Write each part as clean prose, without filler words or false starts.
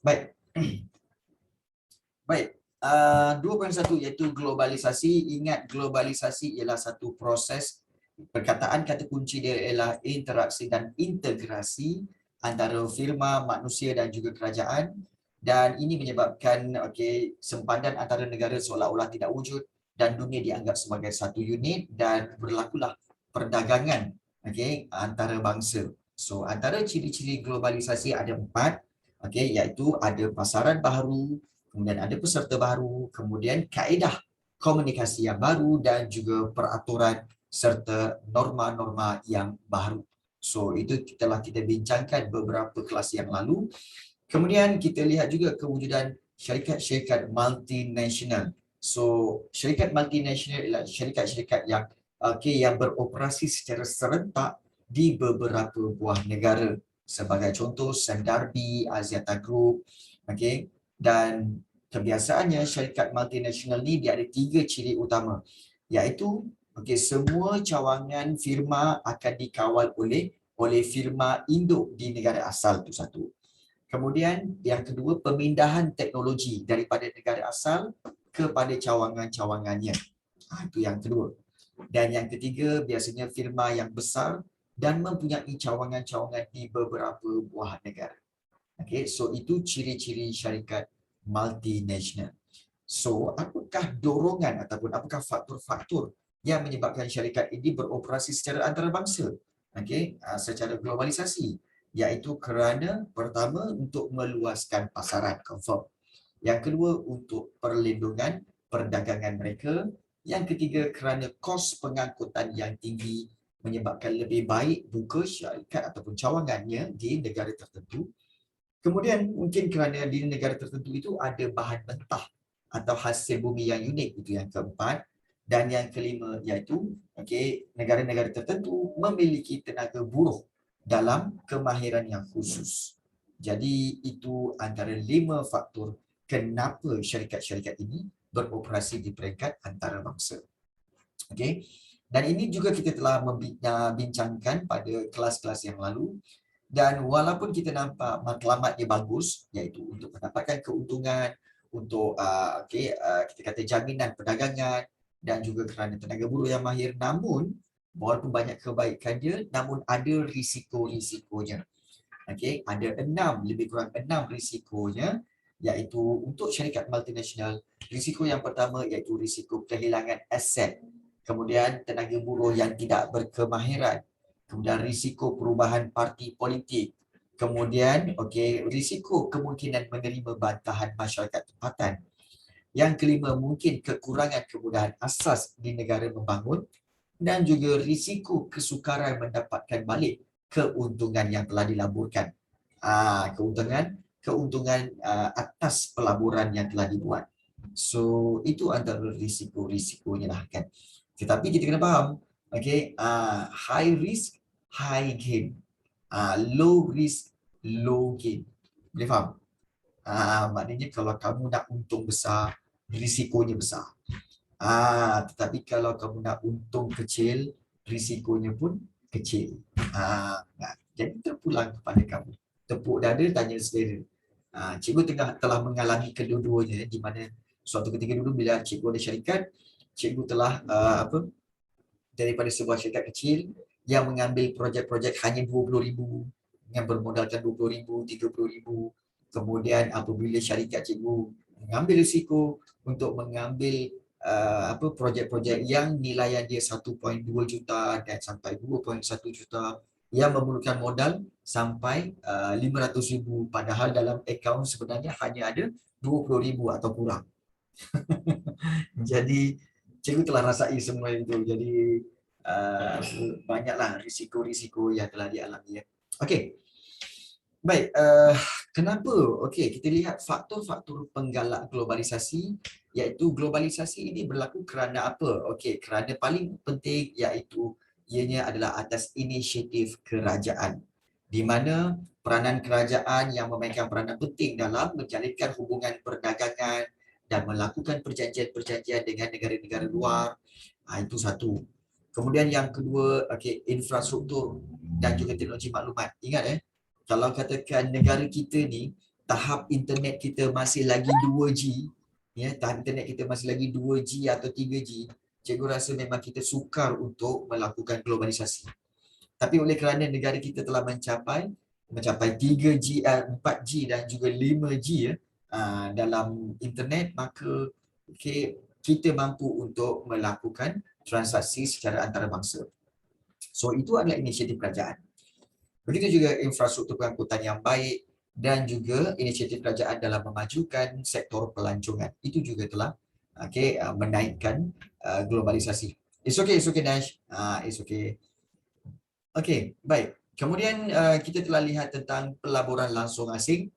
Baik. Baik. 2.1 iaitu globalisasi. Ingat, globalisasi ialah satu proses, perkataan kata kunci dia ialah interaksi dan integrasi antara firma, manusia dan juga kerajaan, dan ini menyebabkan sempadan antara negara seolah-olah tidak wujud dan dunia dianggap sebagai satu unit dan berlakulah perdagangan antara bangsa. So antara ciri-ciri globalisasi ada 4, iaitu ada pasaran baru, kemudian ada peserta baru, kemudian kaedah komunikasi yang baru dan juga peraturan serta norma-norma yang baru. So itu telah kita bincangkan beberapa kelas yang lalu. Kemudian kita lihat juga kewujudan syarikat-syarikat multinasional. So syarikat multinasional ialah syarikat-syarikat yang beroperasi secara serentak di beberapa buah negara. Sebagai contoh Sam Darby, Axiata Group, dan kebiasaannya syarikat multinasional ni dia ada 3 ciri utama, iaitu semua cawangan firma akan dikawal oleh firma induk di negara asal, itu satu. Kemudian yang kedua, pemindahan teknologi daripada negara asal kepada cawangan-cawangannya. Itu yang kedua. Dan yang ketiga, biasanya firma yang besar dan mempunyai cawangan-cawangan di beberapa buah negara. So itu ciri-ciri syarikat multinasional. So apakah dorongan ataupun apakah faktor-faktor yang menyebabkan syarikat ini beroperasi secara antarabangsa? Secara globalisasi, iaitu kerana pertama untuk meluaskan pasaran, confirm. Yang kedua untuk perlindungan perdagangan mereka. Yang ketiga kerana kos pengangkutan yang tinggi menyebabkan lebih baik buka syarikat ataupun cawangannya di negara tertentu. Kemudian mungkin kerana di negara tertentu itu ada bahan mentah atau hasil bumi yang unik, itu yang keempat. Dan yang kelima iaitu negara-negara tertentu memiliki tenaga buruh dalam kemahiran yang khusus. Jadi itu antara 5 faktor kenapa syarikat-syarikat ini beroperasi di peringkat antarabangsa. Dan ini juga kita telah membincangkan pada kelas-kelas yang lalu. Dan walaupun kita nampak matlamat dia bagus, iaitu untuk mendapatkan keuntungan, untuk kita kata jaminan perdagangan dan juga kerana tenaga buruh yang mahir, namun walaupun banyak kebaikan dia, namun ada risiko-risikonya. Ada lebih kurang 6 risikonya, iaitu untuk syarikat multinasional. Risiko yang pertama iaitu risiko kehilangan aset, kemudian tenaga buruh yang tidak berkemahiran, kemudian risiko perubahan parti politik, kemudian risiko kemungkinan menerima bantahan masyarakat tempatan. Yang kelima, mungkin kekurangan kemudahan asas di negara membangun, dan juga risiko kesukaran mendapatkan balik keuntungan yang telah dilaburkan. Keuntungan atas pelaburan yang telah dibuat. So itu antara risiko-risikonya lah kan. Tetapi kita kena faham, high risk, high gain. Low risk, low gain. Boleh faham? Maknanya kalau kamu nak untung besar, risikonya besar. Tetapi kalau kamu nak untung kecil, risikonya pun kecil. Jadi terpulang kepada kamu. Tepuk dada, tanya selera. Cikgu telah mengalami kedua-duanya, di mana suatu ketika dulu bila cikgu ada syarikat, cikgu telah daripada sebuah syarikat kecil yang mengambil projek-projek hanya 20,000, yang bermodalkan 20,000, 30,000. Kemudian apabila syarikat cikgu mengambil risiko untuk mengambil projek-projek yang nilaian dia 1.2 juta dan sampai 2.1 juta, yang memerlukan modal sampai 500,000, padahal dalam akaun sebenarnya hanya ada 20,000 atau kurang. Jadi cikgu telah rasai semua itu. Jadi banyaklah risiko-risiko yang telah dialami. Okey. Baik, kenapa? Kita lihat faktor-faktor penggalak globalisasi, iaitu globalisasi ini berlaku kerana apa? Kerana paling penting iaitu ianya adalah atas inisiatif kerajaan, di mana peranan kerajaan yang memainkan peranan penting dalam menjalinkan hubungan perdagangan dan melakukan perjanjian-perjanjian dengan negara-negara luar. Itu satu. Kemudian yang kedua, infrastruktur dan juga teknologi maklumat. Ingat kalau katakan negara kita ni tahap internet kita masih lagi 2G, ya, tahap internet kita masih lagi 2G atau 3G, cikgu rasa memang kita sukar untuk melakukan globalisasi. Tapi oleh kerana negara kita telah mencapai 3G, 4G dan juga 5G ya, dalam internet, maka kita mampu untuk melakukan transaksi secara antarabangsa. So itu adalah inisiatif kerajaan. Begitu juga infrastruktur pengangkutan yang baik dan juga inisiatif kerajaan dalam memajukan sektor pelancongan. Itu juga telah menaikkan globalisasi. It's okay Nash. It's okay. Okay, baik. Kemudian kita telah lihat tentang pelaburan langsung asing,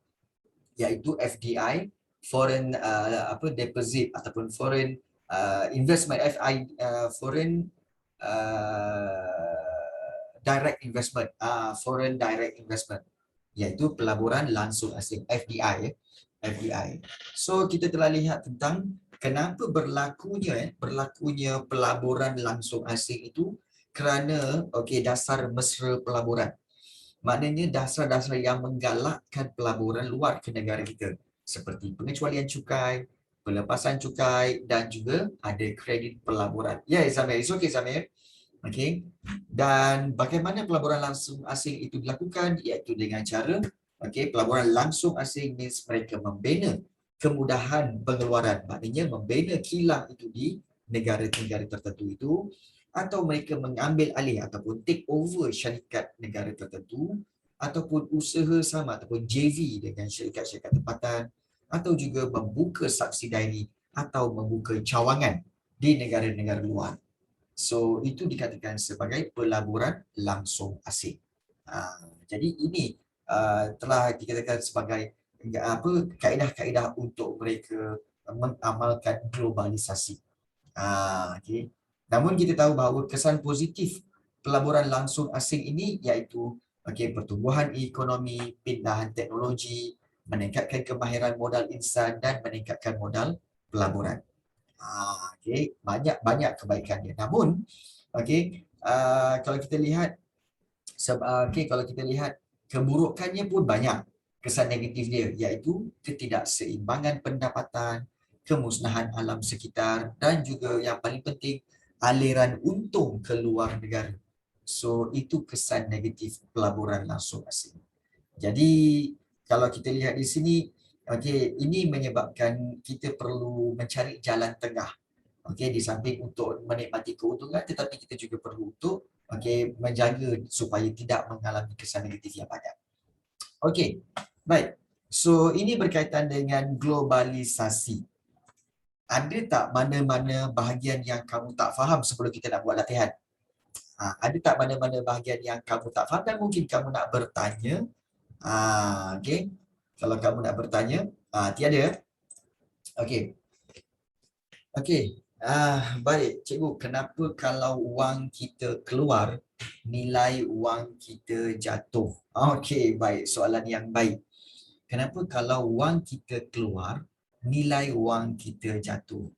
iaitu FDI, foreign deposit ataupun foreign investment, foreign direct investment, foreign direct investment, iaitu pelaburan langsung asing, FDI. FDI. So kita telah lihat tentang kenapa berlakunya pelaburan langsung asing itu, kerana dasar mesra pelaburan. Maknanya dasar-dasar yang menggalakkan pelaburan luar ke negara kita, seperti pengecualian cukai, pelepasan cukai dan juga ada kredit pelaburan. Ya, Samir, it's okay Samir. Okay. Dan bagaimana pelaburan langsung asing itu dilakukan, iaitu dengan cara pelaburan langsung asing means mereka membina kemudahan pengeluaran, maknanya membina kilang itu di negara-negara tertentu itu, atau mereka mengambil alih ataupun take over syarikat negara tertentu, ataupun usaha sama ataupun JV dengan syarikat-syarikat tempatan, atau juga membuka subsidiari atau membuka cawangan di negara-negara luar. So itu dikatakan sebagai pelaburan langsung asing. Jadi ini telah dikatakan sebagai kaedah-kaedah untuk mereka mengamalkan globalisasi. Okay. Namun kita tahu bahawa kesan positif pelaburan langsung asing ini iaitu pertumbuhan ekonomi, pindahan teknologi, meningkatkan kemahiran modal insan dan meningkatkan modal pelaburan. Banyak kebaikan dia. Namun kalau kita lihat kalau kita lihat keburukannya pun banyak. Kesan negatif dia iaitu ketidakseimbangan pendapatan, kemusnahan alam sekitar dan juga yang paling penting aliran untung ke luar negara. So itu kesan negatif pelaburan langsung asing. Jadi kalau kita lihat di sini, ini menyebabkan kita perlu mencari jalan tengah. Di samping untuk menikmati keuntungan, tetapi kita juga perlu untuk menjaga supaya tidak mengalami kesan negatif yang banyak. Baik. So ini berkaitan dengan globalisasi. Ada tak mana-mana bahagian yang kamu tak faham sebelum kita nak buat latihan? Ada tak mana-mana bahagian yang kamu tak faham dan mungkin kamu nak bertanya? Kalau kamu nak bertanya, tiada. Baik, cikgu, kenapa kalau wang kita keluar, nilai wang kita jatuh? Baik, soalan yang baik. Kenapa kalau wang kita keluar, nilai wang kita jatuh?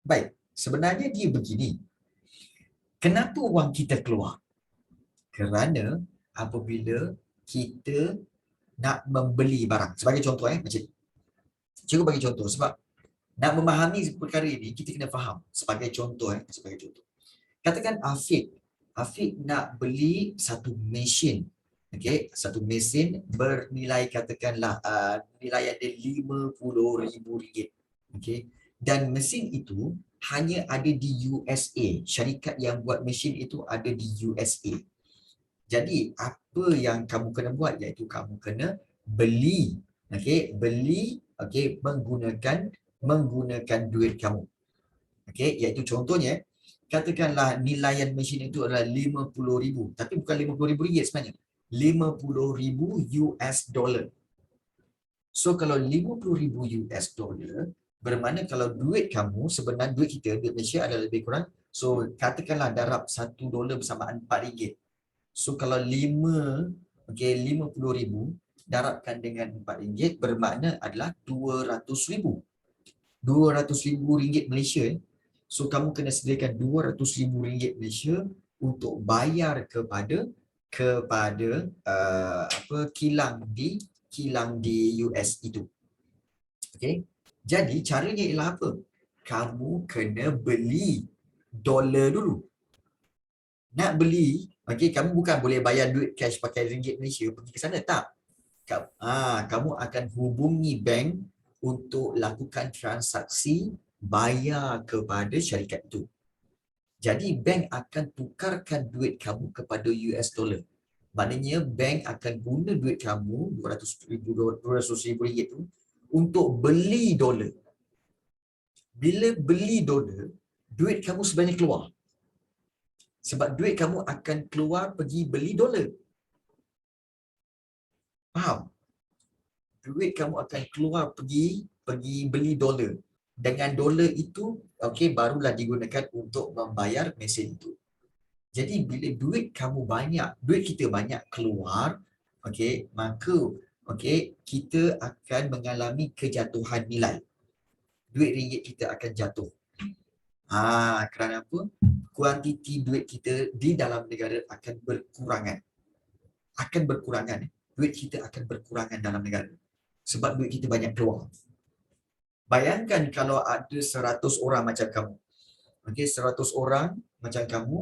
Baik, sebenarnya dia begini. Kenapa wang kita keluar? Kerana apabila kita nak membeli barang. Sebagai contoh, macam cikgu bagi contoh sebab nak memahami perkara ini kita kena faham. Sebagai contoh, katakan Afiq nak beli satu mesin. Satu mesin bernilai katakanlah nilai ada RM50,000. Dan mesin itu hanya ada di USA. Syarikat yang buat mesin itu ada di USA. Jadi apa yang kamu kena buat iaitu kamu kena beli, menggunakan duit kamu. Iaitu contohnya, katakanlah nilaian mesin itu adalah RM50,000, tapi bukan RM50,000 sebenarnya. $50,000. So kalau $50,000 bermakna kalau duit kamu, sebenarnya duit kita, duit Malaysia adalah lebih kurang, so katakanlah darab $1 bersamaan RM4. So kalau 50,000 darabkan dengan RM4 bermakna adalah RM200,000. RM200,000 Malaysia. So kamu kena sediakan RM200,000 Malaysia untuk bayar kepada kilang di kilang di US itu. Okey. Jadi caranya ialah apa? Kamu kena beli dolar dulu. Nak beli, okey, kamu bukan boleh bayar duit cash pakai ringgit Malaysia pergi ke sana, tak. Kamu akan hubungi bank untuk lakukan transaksi bayar kepada syarikat itu. Jadi bank akan tukarkan duit kamu kepada US dollar. Maknanya bank akan guna duit kamu 200,000 ringgit tu untuk beli dolar. Bila beli dolar, duit kamu sebenarnya keluar. Sebab duit kamu akan keluar pergi beli dolar. Faham? Duit kamu akan keluar pergi beli dolar. Dengan dolar itu, okey, barulah digunakan untuk membayar mesin itu. Jadi bila duit kamu banyak, duit kita banyak keluar, okey, maka okey, kita akan mengalami kejatuhan nilai. Duit ringgit kita akan jatuh. Kerana apa? Kuantiti duit kita di dalam negara akan berkurangan. Akan berkurangan. Duit kita akan berkurangan dalam negara. Sebab duit kita banyak keluar. Bayangkan kalau ada 100 orang macam kamu. Okey, 100 orang macam kamu,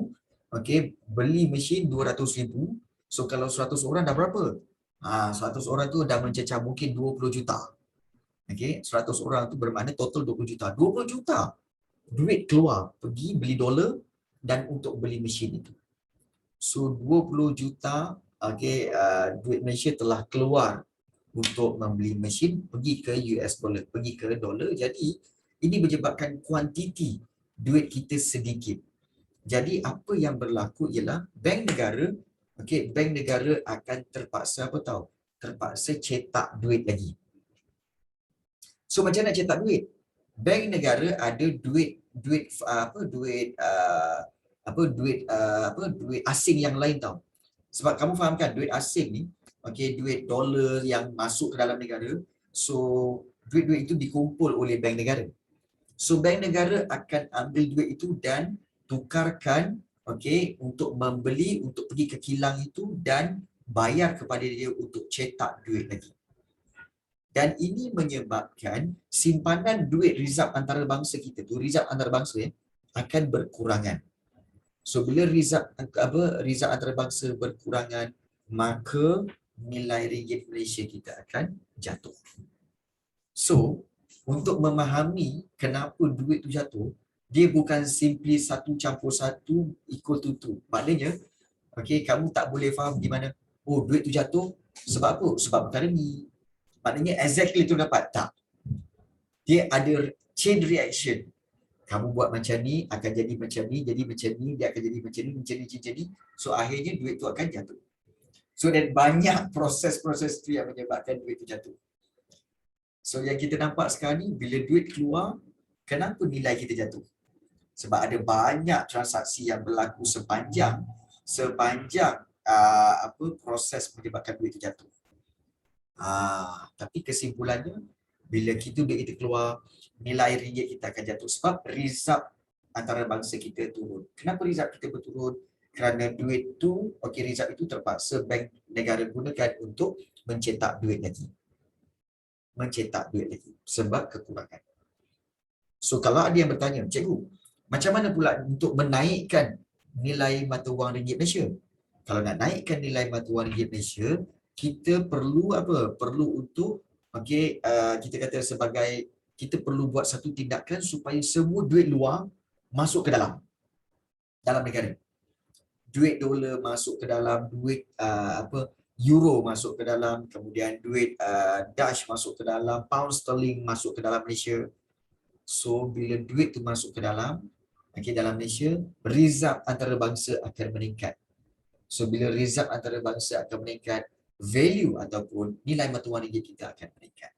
okey, beli mesin 200,000. So kalau 100 orang dah berapa? 100 orang tu dah mencecah mungkin 20 juta. Okey, 100 orang tu bermakna total 20 juta. 20 juta duit keluar pergi beli dolar dan untuk beli mesin itu. So 20 juta, okey, duit Malaysia telah keluar untuk membeli mesin pergi ke US dollar, pergi ke dolar. Jadi ini menyebabkan kuantiti duit kita sedikit. Jadi apa yang berlaku ialah bank negara, okey, bank negara akan terpaksa apa tahu? Terpaksa cetak duit lagi. So macam nak cetak duit? Bank negara ada duit asing yang lain tau. Sebab kamu fahamkan duit asing ni, okey, duit dolar yang masuk ke dalam negara. So duit-duit itu dikumpul oleh bank negara. So bank negara akan ambil duit itu dan tukarkan, okey, untuk membeli, untuk pergi ke kilang itu dan bayar kepada dia untuk cetak duit lagi. Dan ini menyebabkan simpanan duit rizab antarabangsa kita tu, rizab antarabangsa akan berkurangan. So bila rizab antarabangsa berkurangan, maka nilai ringgit Malaysia kita akan jatuh. So untuk memahami kenapa duit tu jatuh, dia bukan simply 1+1 equal to 2. Maknanya, okey, kamu tak boleh faham di mana, oh duit tu jatuh sebab apa? Sebab perkara ni. Maknanya exactly tu dapat. Tak. Dia ada chain reaction. Kamu buat macam ni, akan jadi macam ni, jadi macam ni, dia akan jadi macam ni, macam ni. So akhirnya duit tu akan jatuh. So dan banyak proses-proses tu yang menyebabkan duit tu jatuh. So yang kita nampak sekarang ni, bila duit keluar, kenapa nilai kita jatuh? Sebab ada banyak transaksi yang berlaku sepanjang proses menyebabkan duit itu jatuh. Tapi kesimpulannya, bila duit kita keluar, nilai ringgit kita akan jatuh sebab rizab antarabangsa kita turun. Kenapa rizab kita berturun? Kerana duit tu, okey, rizab itu terpaksa bank negara gunakan untuk mencetak duit lagi. Sebab kekurangan. So kalau ada yang bertanya, cikgu, macam mana pula untuk menaikkan nilai mata wang ringgit Malaysia? Kalau nak naikkan nilai mata wang ringgit Malaysia, kita perlu apa? Perlu untuk, okey, kita kata sebagai, kita perlu buat satu tindakan supaya semua duit luar masuk ke dalam negara. Duit dolar masuk ke dalam, duit euro masuk ke dalam, kemudian duit Dutch masuk ke dalam, pound sterling masuk ke dalam Malaysia. So bila duit tu masuk ke dalam, okey, dalam Malaysia, rizab antarabangsa akan meningkat. So bila rizab antarabangsa akan meningkat, value ataupun nilai mata wang ringgit kita akan meningkat.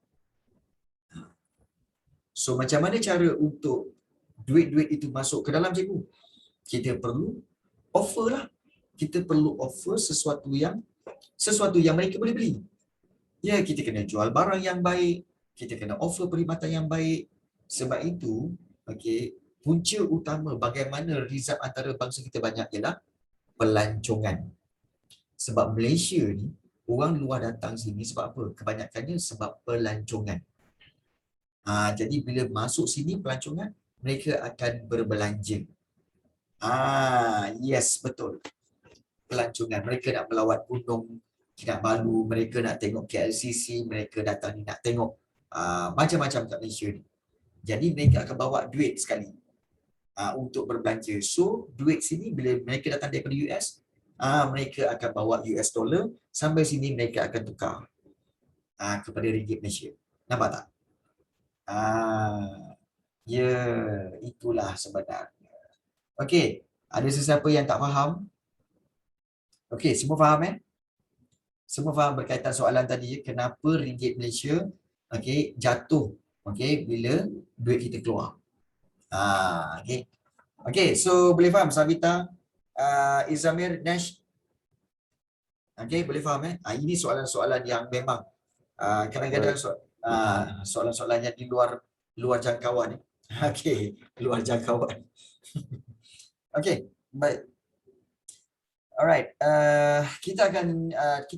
So macam mana cara untuk duit-duit itu masuk ke dalam, cikgu? Kita perlu offer lah. Kita perlu offer sesuatu yang mereka boleh beli. Ya, kita kena jual barang yang baik, kita kena offer perkhidmatan yang baik. Sebab itu, okey, punca utama bagaimana rizab antarabangsa kita banyak ialah pelancongan. Sebab Malaysia ni, orang luar datang sini sebab apa? Kebanyakannya sebab pelancongan. Jadi bila masuk sini pelancongan, mereka akan berbelanja. Yes, betul. Pelancongan. Mereka nak melawat Gunung Kinabalu, mereka nak tengok KLCC, mereka datang ni nak tengok macam-macam kat Malaysia ni. Jadi mereka akan bawa duit sekali untuk berbelanja. So, duit sini bila mereka datang daripada US, mereka akan bawa US dollar, sampai sini mereka akan tukar kepada ringgit Malaysia. Nampak tak? Ya, itulah sebenarnya. Okey, ada sesiapa yang tak faham? Okey, semua faham Semua faham berkaitan soalan tadi, kenapa ringgit Malaysia jatuh bila duit kita keluar. Okey, so boleh faham Savita, Izamir, Nash? Okey, boleh faham ini soalan-soalan yang memang kadang-kadang soalan-soalan yang di luar jangkauan. Okey, luar jangkauan. Okey, baik. Alright, kita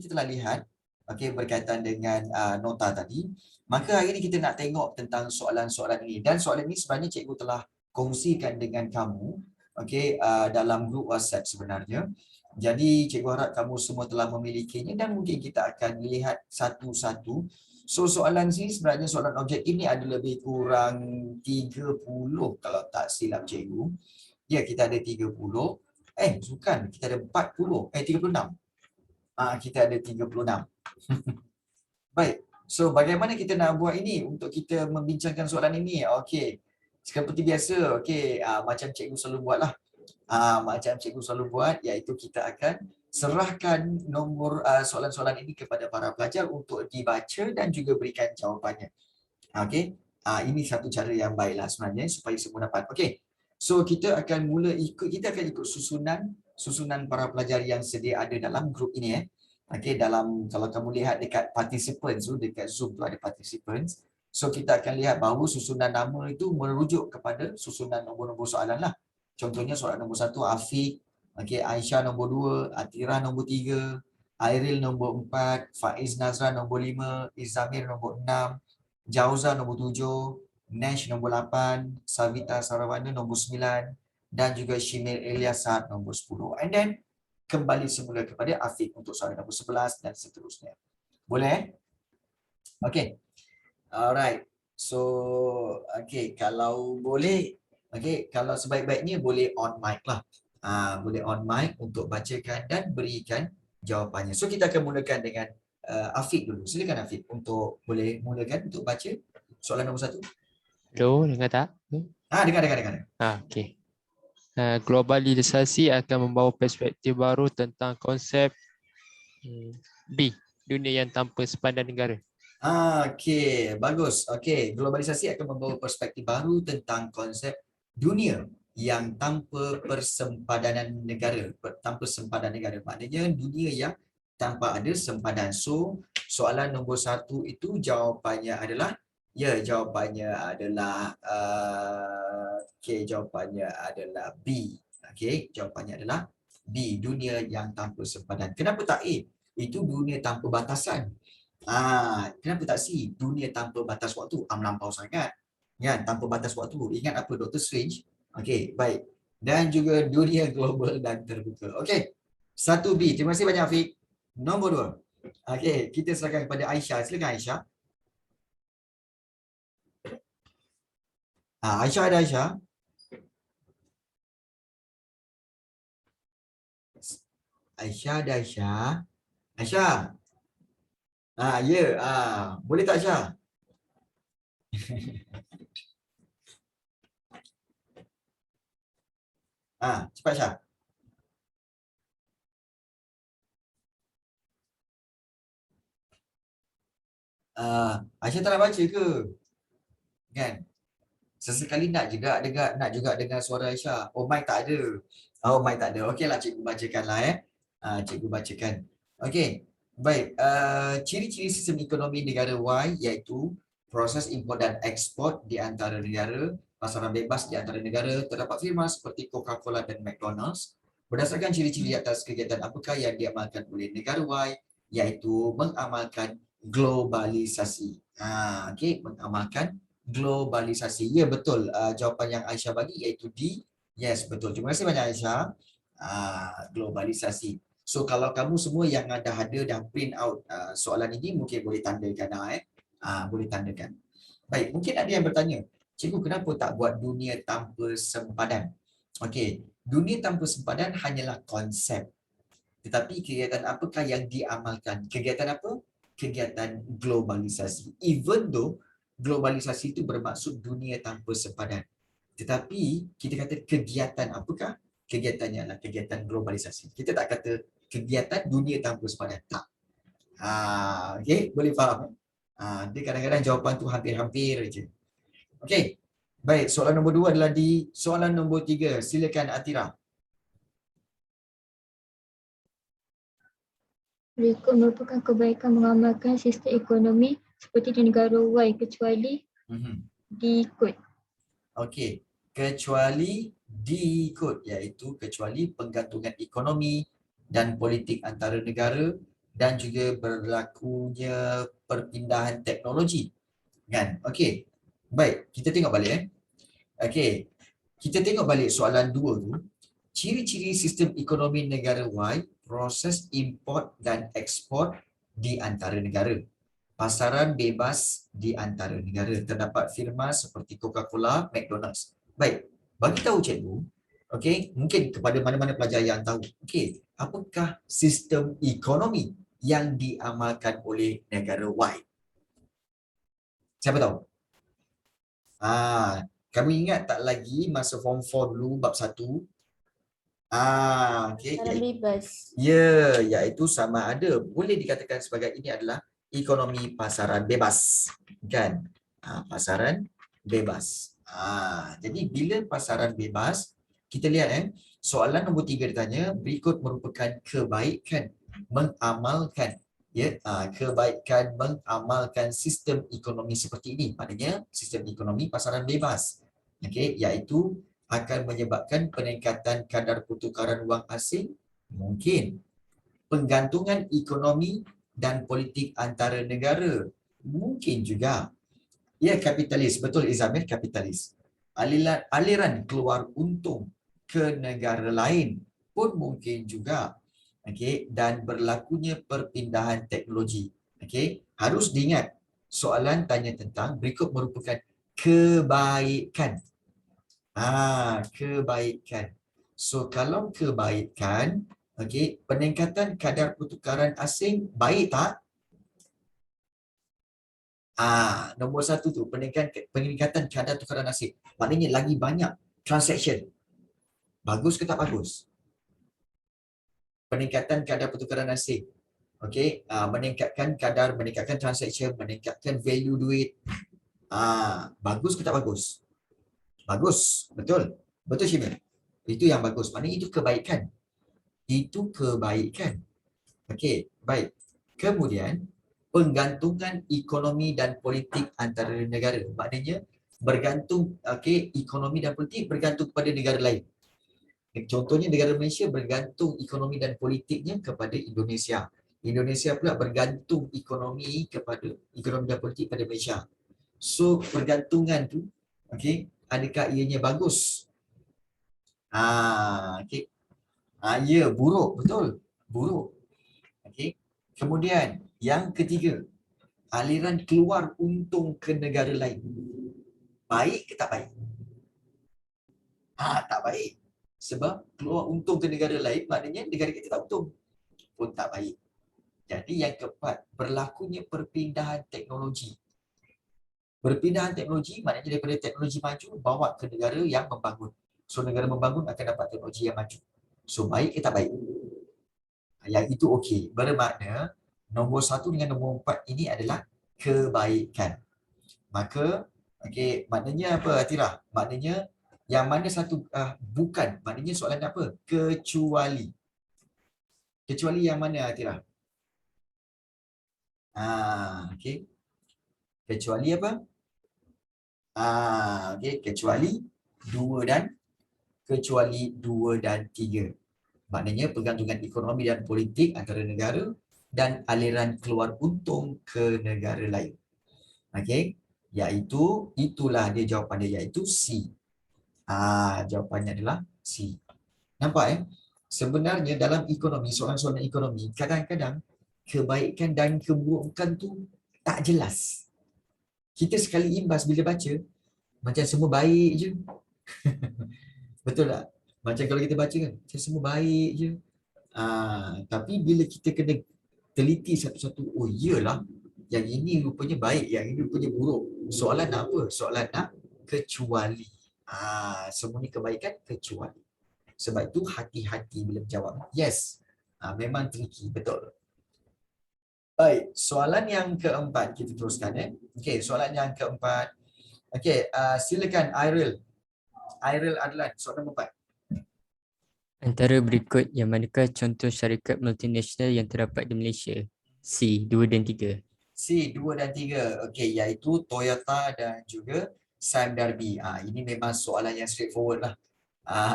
telah lihat berkaitan dengan nota tadi. Maka hari ini kita nak tengok tentang soalan-soalan ini, dan soalan ini sebenarnya cikgu telah kongsikan dengan kamu dalam grup WhatsApp sebenarnya. Jadi cikgu harap kamu semua telah memilikinya, dan mungkin kita akan lihat satu-satu. So soalan sini sebenarnya soalan objektif ni ada lebih kurang 30 kalau tak silap cikgu. Ya, kita ada 30. Bukan, kita ada 40. 36. Kita ada 36. Baik. So bagaimana kita nak buat ini untuk kita membincangkan soalan ini? Okey. Seperti biasa, macam cikgu selalu buatlah. Macam cikgu selalu buat, iaitu kita akan serahkan nombor soalan-soalan ini kepada para pelajar untuk dibaca dan juga berikan jawapannya. Okey. Ini satu cara yang baiklah sebenarnya supaya semua dapat. Okey. So kita akan ikut susunan para pelajar yang sedia ada dalam grup ini dalam, kalau kamu lihat dekat participants tu, dekat Zoom tu ada participants. So kita akan lihat bahawa susunan nama itu merujuk kepada susunan nombor-nombor soalan lah. Contohnya soalan nombor 1 Afiq, Aisyah nombor 2, Atirah nombor 3, Airil nombor 4, Faiz Nazra nombor 5, Izamir nombor 6, Jauza nombor 7, Nash nombor 8, Savita Saravana nombor 9, dan juga Shimir Eliasat nombor 10. And then kembali semula kepada Afiq untuk soalan nombor 11 dan seterusnya. Boleh? Okey. Alright. So, kalau boleh, kalau sebaik-baiknya boleh on mic lah. Boleh on mic untuk bacakan dan berikan jawapannya. So kita akan mulakan dengan Afiq dulu. Silakan Afiq untuk boleh mulakan untuk baca soalan nombor 1. Hello, dengar tak? Dengar. Okey. Globalisasi akan membawa perspektif baru tentang konsep B, dunia yang tanpa sempadan negara. Okey, bagus. Okey, globalisasi akan membawa perspektif baru tentang konsep dunia yang tanpa persempadanan negara. Tanpa sempadan negara. Maknanya dunia yang tanpa ada sempadan. So, soalan nombor 1 itu jawapannya adalah jawapannya adalah B. Jawapannya adalah B, dunia yang tanpa sempadan. Kenapa tak A? Itu dunia tanpa batasan. Kenapa tak C? Dunia tanpa batas waktu. Melampau sangat. Tanpa batas waktu. Ingat apa Dr. Strange? Baik. Dan juga dunia global dan terbuka. 1B. Terima kasih banyak Afiq. Nombor 2. Kita serahkan kepada Aisyah. Silakan Aisyah. Aisyah ada Aisyah? Aisyah ada Aisyah? Aisyah? Ya. Boleh tak Aisyah? Cepat Aisyah. Aisyah tak nak baca ke? Kan? Sesekali nak juga dengar suara Aisyah. Oh, mic tak ada. Mic tak ada. Okeylah, cikgu bacakanlah cikgu bacakan. Baik. Ciri-ciri sistem ekonomi negara Y iaitu proses import dan ekspor di antara negara, pasaran bebas di antara negara, terdapat firma seperti Coca-Cola dan McDonald's. Berdasarkan ciri-ciri atas kegiatan apakah yang diamalkan oleh negara Y iaitu mengamalkan globalisasi. Okey, mengamalkan globalisasi. Ya, betul. Jawapan yang Aisyah bagi iaitu D. Yes, betul. Terima kasih banyak Aisyah. Globalisasi. So kalau kamu semua yang dah print out soalan ini mungkin boleh tandakan boleh tandakan. Baik, mungkin ada yang bertanya, cikgu kenapa tak buat dunia tanpa sempadan? Okey, dunia tanpa sempadan hanyalah konsep. Tetapi kegiatan apakah yang diamalkan? Kegiatan apa? Kegiatan globalisasi. Even though globalisasi itu bermaksud dunia tanpa sempadan. Tetapi kita kata kegiatan apakah? Kegiatannya adalah kegiatan globalisasi. Kita tak kata kegiatan dunia tanpa sempadan. Tak. Okey, boleh faham? Dia kadang-kadang jawapan tu hampir-hampir je. Okey. Baik, soalan nombor 2 adalah di soalan nombor 3. Silakan Atira. Berikut merupakan kebaikan mengamalkan sistem ekonomi seperti di negara Y kecuali diikut. Okey, kecuali diikut, iaitu kecuali penggantungan ekonomi dan politik antara negara dan juga berlakunya perpindahan teknologi. Kan? Okey. Baik, kita tengok balik Okey. Kita tengok balik soalan 2 tu. Ciri-ciri sistem ekonomi negara Y, proses import dan ekspor di antara negara. Pasaran bebas di antara negara. Terdapat firma seperti Coca-Cola, McDonald's. Baik, bagi tahu cikgu, okey, mungkin kepada mana-mana pelajar yang tahu, okey, apakah sistem ekonomi yang diamalkan oleh negara Y? Siapa tahu? Kamu ingat tak lagi masa form 4 dulu bab 1? Okey. Pasaran bebas. Ya, iaitu sama ada boleh dikatakan sebagai ini adalah ekonomi pasaran bebas, kan? Pasaran bebas. Jadi bila pasaran bebas, kita lihat soalan nombor 3 ditanya, berikut merupakan kebaikan mengamalkan kebaikan mengamalkan sistem ekonomi seperti ini. Maknanya sistem ekonomi pasaran bebas. Okey, iaitu akan menyebabkan peningkatan kadar pertukaran wang asing, mungkin penggantungan ekonomi dan politik antara negara, mungkin juga. Ya, kapitalis, betul Izam, kapitalis. Aliran keluar untung ke negara lain pun mungkin juga. Okey, dan berlakunya perpindahan teknologi. Okey, harus diingat soalan tanya tentang berikut merupakan kebaikan. Kebaikan. So kalau kebaikan, okey, peningkatan kadar pertukaran asing baik tak? Nombor 1 tu peningkatan kadar pertukaran asing. Maknanya lagi banyak transaction. Bagus ke tak bagus? Peningkatan kadar pertukaran asing. Okey, meningkatkan transaction, meningkatkan value duit. Bagus ke tak bagus? Bagus, betul. Betul Syimil. Itu yang bagus. Maknanya itu kebaikan. Itu kebaikan. Okey, baik. Kemudian, penggantungan ekonomi dan politik antara negara. Maknanya, bergantung, ekonomi dan politik bergantung kepada negara lain. Contohnya, negara Malaysia bergantung ekonomi dan politiknya kepada Indonesia. Indonesia pula bergantung ekonomi dan politik pada Malaysia. So, pergantungan tu, adakah ianya bagus? Ya, buruk, betul. Buruk. Okey. Kemudian yang ketiga, aliran keluar untung ke negara lain. Baik ke tak baik? Tak baik. Sebab keluar untung ke negara lain maknanya negara kita tak untung. Pun tak baik. Jadi yang keempat, berlakunya perpindahan teknologi. Berpindahan teknologi maknanya daripada teknologi maju bawa ke negara yang membangun. So negara membangun akan dapat teknologi yang maju. So baik ke tak baik? Yang itu okey. Bermakna nombor 1 dengan nombor 4 ini adalah kebaikan. Maka maknanya apa Atira? Maknanya yang mana satu bukan. Maknanya soalan apa? Kecuali. Kecuali yang mana Atira? Kecuali apa? Kecuali 2 dan 3. Maknanya pergantungan ekonomi dan politik antara negara dan aliran keluar untung ke negara lain. Okey, itulah dia jawapan dia, iaitu C. Jawapannya adalah C. Nampak sebenarnya dalam ekonomi, soalan-soalan ekonomi, kadang-kadang kebaikan dan keburukan tu tak jelas. Kita sekali imbas bila baca, macam semua baik je. Betul tak? Macam kalau kita baca kan, macam semua baik je. Tapi bila kita kena teliti satu-satu, oh iyalah, yang ini rupanya baik, yang ini rupanya buruk. Soalan nak apa? Soalan nak kecuali. Semua ni kebaikan kecuali. Sebab itu hati-hati bila menjawab. Yes, memang tricky, betul. Baik, soalan yang keempat kita teruskan. Okey, soalan yang keempat. Okey, silakan Airil. Airil Adlan, soalan nombor 4. Antara berikut yang manakah contoh syarikat multinasional yang terdapat di Malaysia? C. 2 dan 3. C, 2 dan 3. Okey, iaitu Toyota dan juga Sime Darby. Ini memang soalan yang straightforward lah.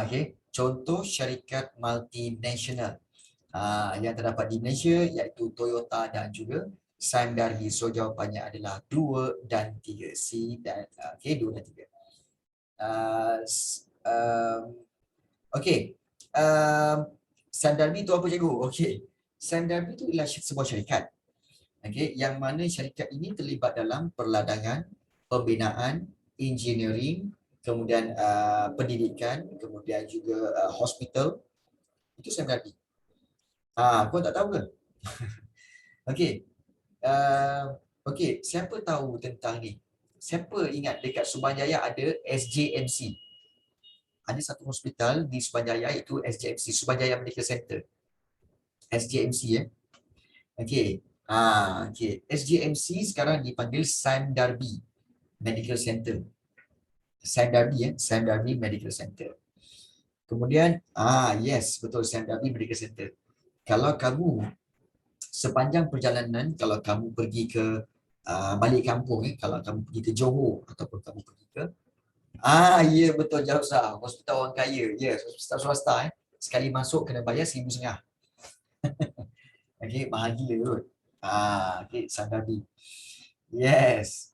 Okey, contoh syarikat multinasional yang terdapat di Malaysia iaitu Toyota dan juga Sime Darby. So jawapannya adalah 2 dan 3. C dan 2 dan 3. Okey. Sime Darby tu apa cikgu? Okey. Sime Darby tu ialah sebuah syarikat. Okey, yang mana syarikat ini terlibat dalam perladangan, pembinaan, engineering, kemudian pendidikan, kemudian juga hospital. Itu Sime Darby. Kau tak tahu ke? Okey. Okey, siapa tahu tentang ni? Siapa ingat dekat Subanjaya ada SJMC? Ada satu hospital di Subanjaya, itu SJMC, Subanjaya Medical Center. SJMC Okey. Okey. SJMC sekarang dipanggil Sime Darby Medical Center. Sime Darby Sime Darby Medical Center. Kemudian yes, betul, Sime Darby Medical Center. Kalau kamu sepanjang perjalanan, kalau kamu pergi ke balik kampung, kalau kamu pergi ke Johor ataupun kamu pergi ke ya betul, jauh sah, hospital orang kaya. Yes, hospital swasta sekali masuk kena bayar RM1,500. Okey, mahal gila kot. Okey, Sime Darby. Yes.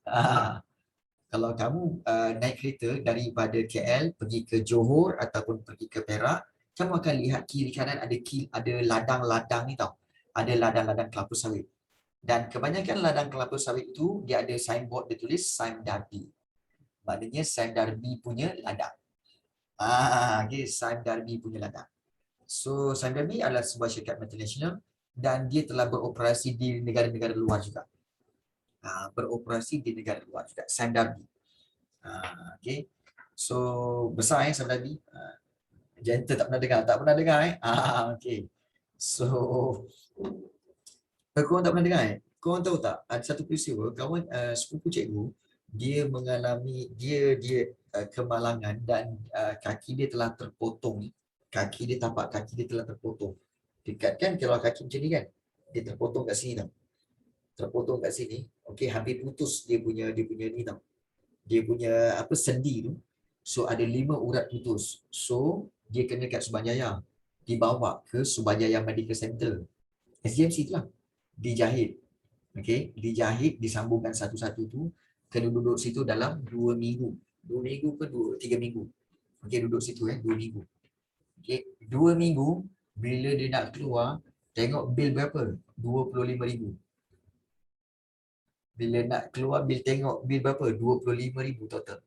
Kalau kamu naik kereta daripada KL pergi ke Johor ataupun pergi ke Perak, kamu akan lihat kiri kanan ada ladang-ladang ni tau. Ada ladang-ladang kelapa sawit. Dan kebanyakan ladang kelapa sawit itu dia ada signboard dia tulis Sime Darby. Maknanya Sime Darby punya ladang. Okay, Sime Darby punya ladang. So Sime Darby adalah sebuah syarikat multinasional dan dia telah beroperasi di negara-negara luar juga. Beroperasi di negara luar juga, Sime Darby. Okay. So besar Sime Darby. Gentle tak pernah dengar okay. So korang tak pernah dengar korang tahu tak ada satu peristiwa kawan sepupu cikgu, dia mengalami dia kemalangan dan kaki dia telah terpotong. Tapak kaki dia telah terpotong. Dekat kan kalau kaki macam ni kan, dia terpotong kat sini tau. Terpotong kat sini. Okey, hampir putus dia punya ni tau. Dia punya sendi tu. So ada 5 urat putus. So dia kena kat Subanjaya. Dibawa ke Subanjaya Medical Center. SJMC tu lah. Dijahit. Okey, dijahit, disambungkan satu-satu tu. Kena duduk situ dalam 2 minggu. 2 minggu ke 3 minggu. Okey, duduk situ 2 minggu. Okey, 2 minggu bila dia nak keluar, tengok bil berapa? 25,000. Bila nak keluar bil, tengok bil berapa? 25,000 total.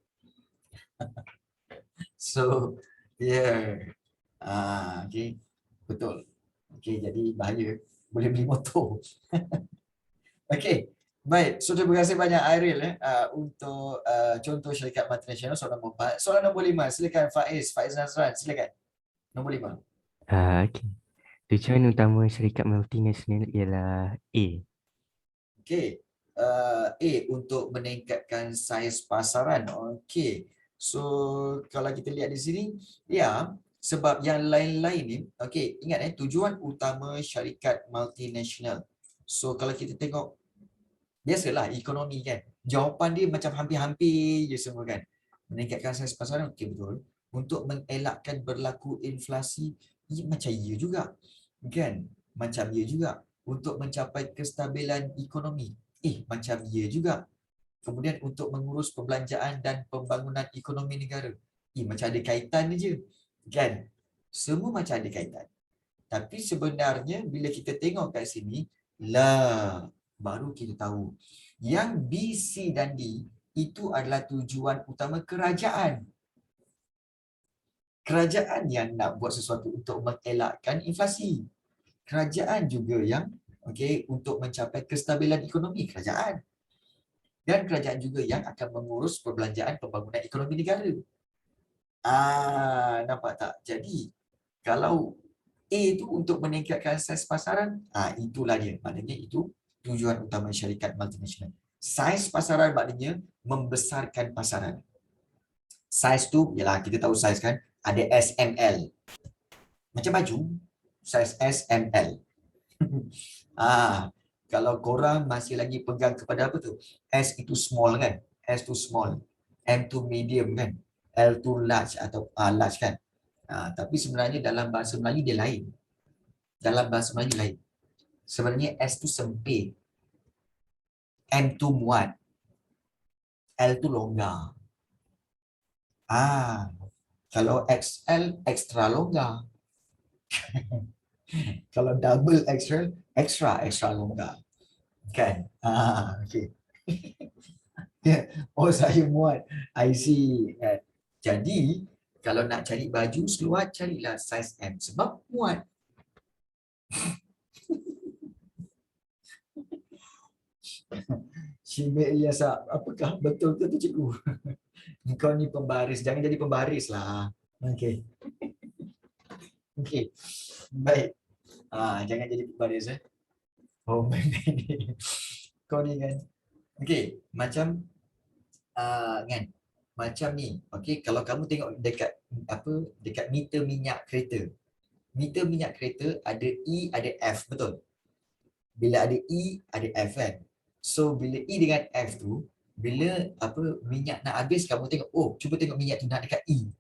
So, okey. Betul. Okey, jadi bahaya. Boleh beli motor. Okey. Baik, so terima kasih banyak Airil untuk contoh syarikat multinasional soalan nombor 4. Soalan nombor 5, silakan Faiz Nazran, silakan. Nombor 5. Okey. Tujuan utama syarikat multinasional ialah A. Okey. A untuk meningkatkan saiz pasaran. Okey. So kalau kita lihat di sini, sebab yang lain-lain ni, okey, ingat tujuan utama syarikat multinasional. So kalau kita tengok biasalah ekonomi kan, jawapan dia macam hampir-hampir je semua kan. Meningkatkan saiz pasaran, okey betul. Untuk mengelakkan berlaku inflasi, macam ya juga. Kan? Macam ya juga. untuk mencapai kestabilan ekonomi. Macam ya juga. Kemudian untuk mengurus perbelanjaan dan pembangunan ekonomi negara. Macam ada kaitan je. Kan? Semua macam ada kaitan. Tapi sebenarnya bila kita tengok kat sini, baru kita tahu. Yang B, C dan D itu adalah tujuan utama kerajaan. Kerajaan yang nak buat sesuatu untuk mengelakkan inflasi. Kerajaan juga yang untuk mencapai kestabilan ekonomi, kerajaan. Dan kerajaan juga yang akan mengurus perbelanjaan pembangunan ekonomi negara. Nampak tak? Jadi, kalau A itu untuk meningkatkan saiz pasaran, itulah dia. Maknanya itu tujuan utama syarikat multinasional. Saiz pasaran maknanya membesarkan pasaran. Saiz tu, yalah kita tahu saiz kan, ada SML. Macam baju, saiz SML. Kalau korang masih lagi pegang kepada apa tu? S itu small kan? S tu small. M tu medium kan? L tu large atau large kan? Tapi sebenarnya dalam bahasa Melayu dia lain. Dalam bahasa Melayu lain. Sebenarnya S tu sempit. M tu muat. L tu longgar. Kalau XL extra longgar. Kalau double XL extra longgar. Kan? Okay. Oh, saya muat. I see. Jadi, kalau nak cari baju seluar, carilah saiz M. Sebab muat. Syibik Ilyasa, apakah betul tu cikgu? Kau ni pembaris. Jangan jadi pembaris lah. Okey. Okey. Baik. Jangan jadi pembaris. Oh, baik. Kau ni kan. Okey. Macam kan. Macam ni. Okey. Kalau kamu tengok dekat dekat meter minyak kereta. Meter minyak kereta ada E, ada F. Betul? Bila ada E, ada F kan? So, bila E dengan F tu, bila minyak nak habis, kamu tengok, cuba tengok minyak tu nak dekat E.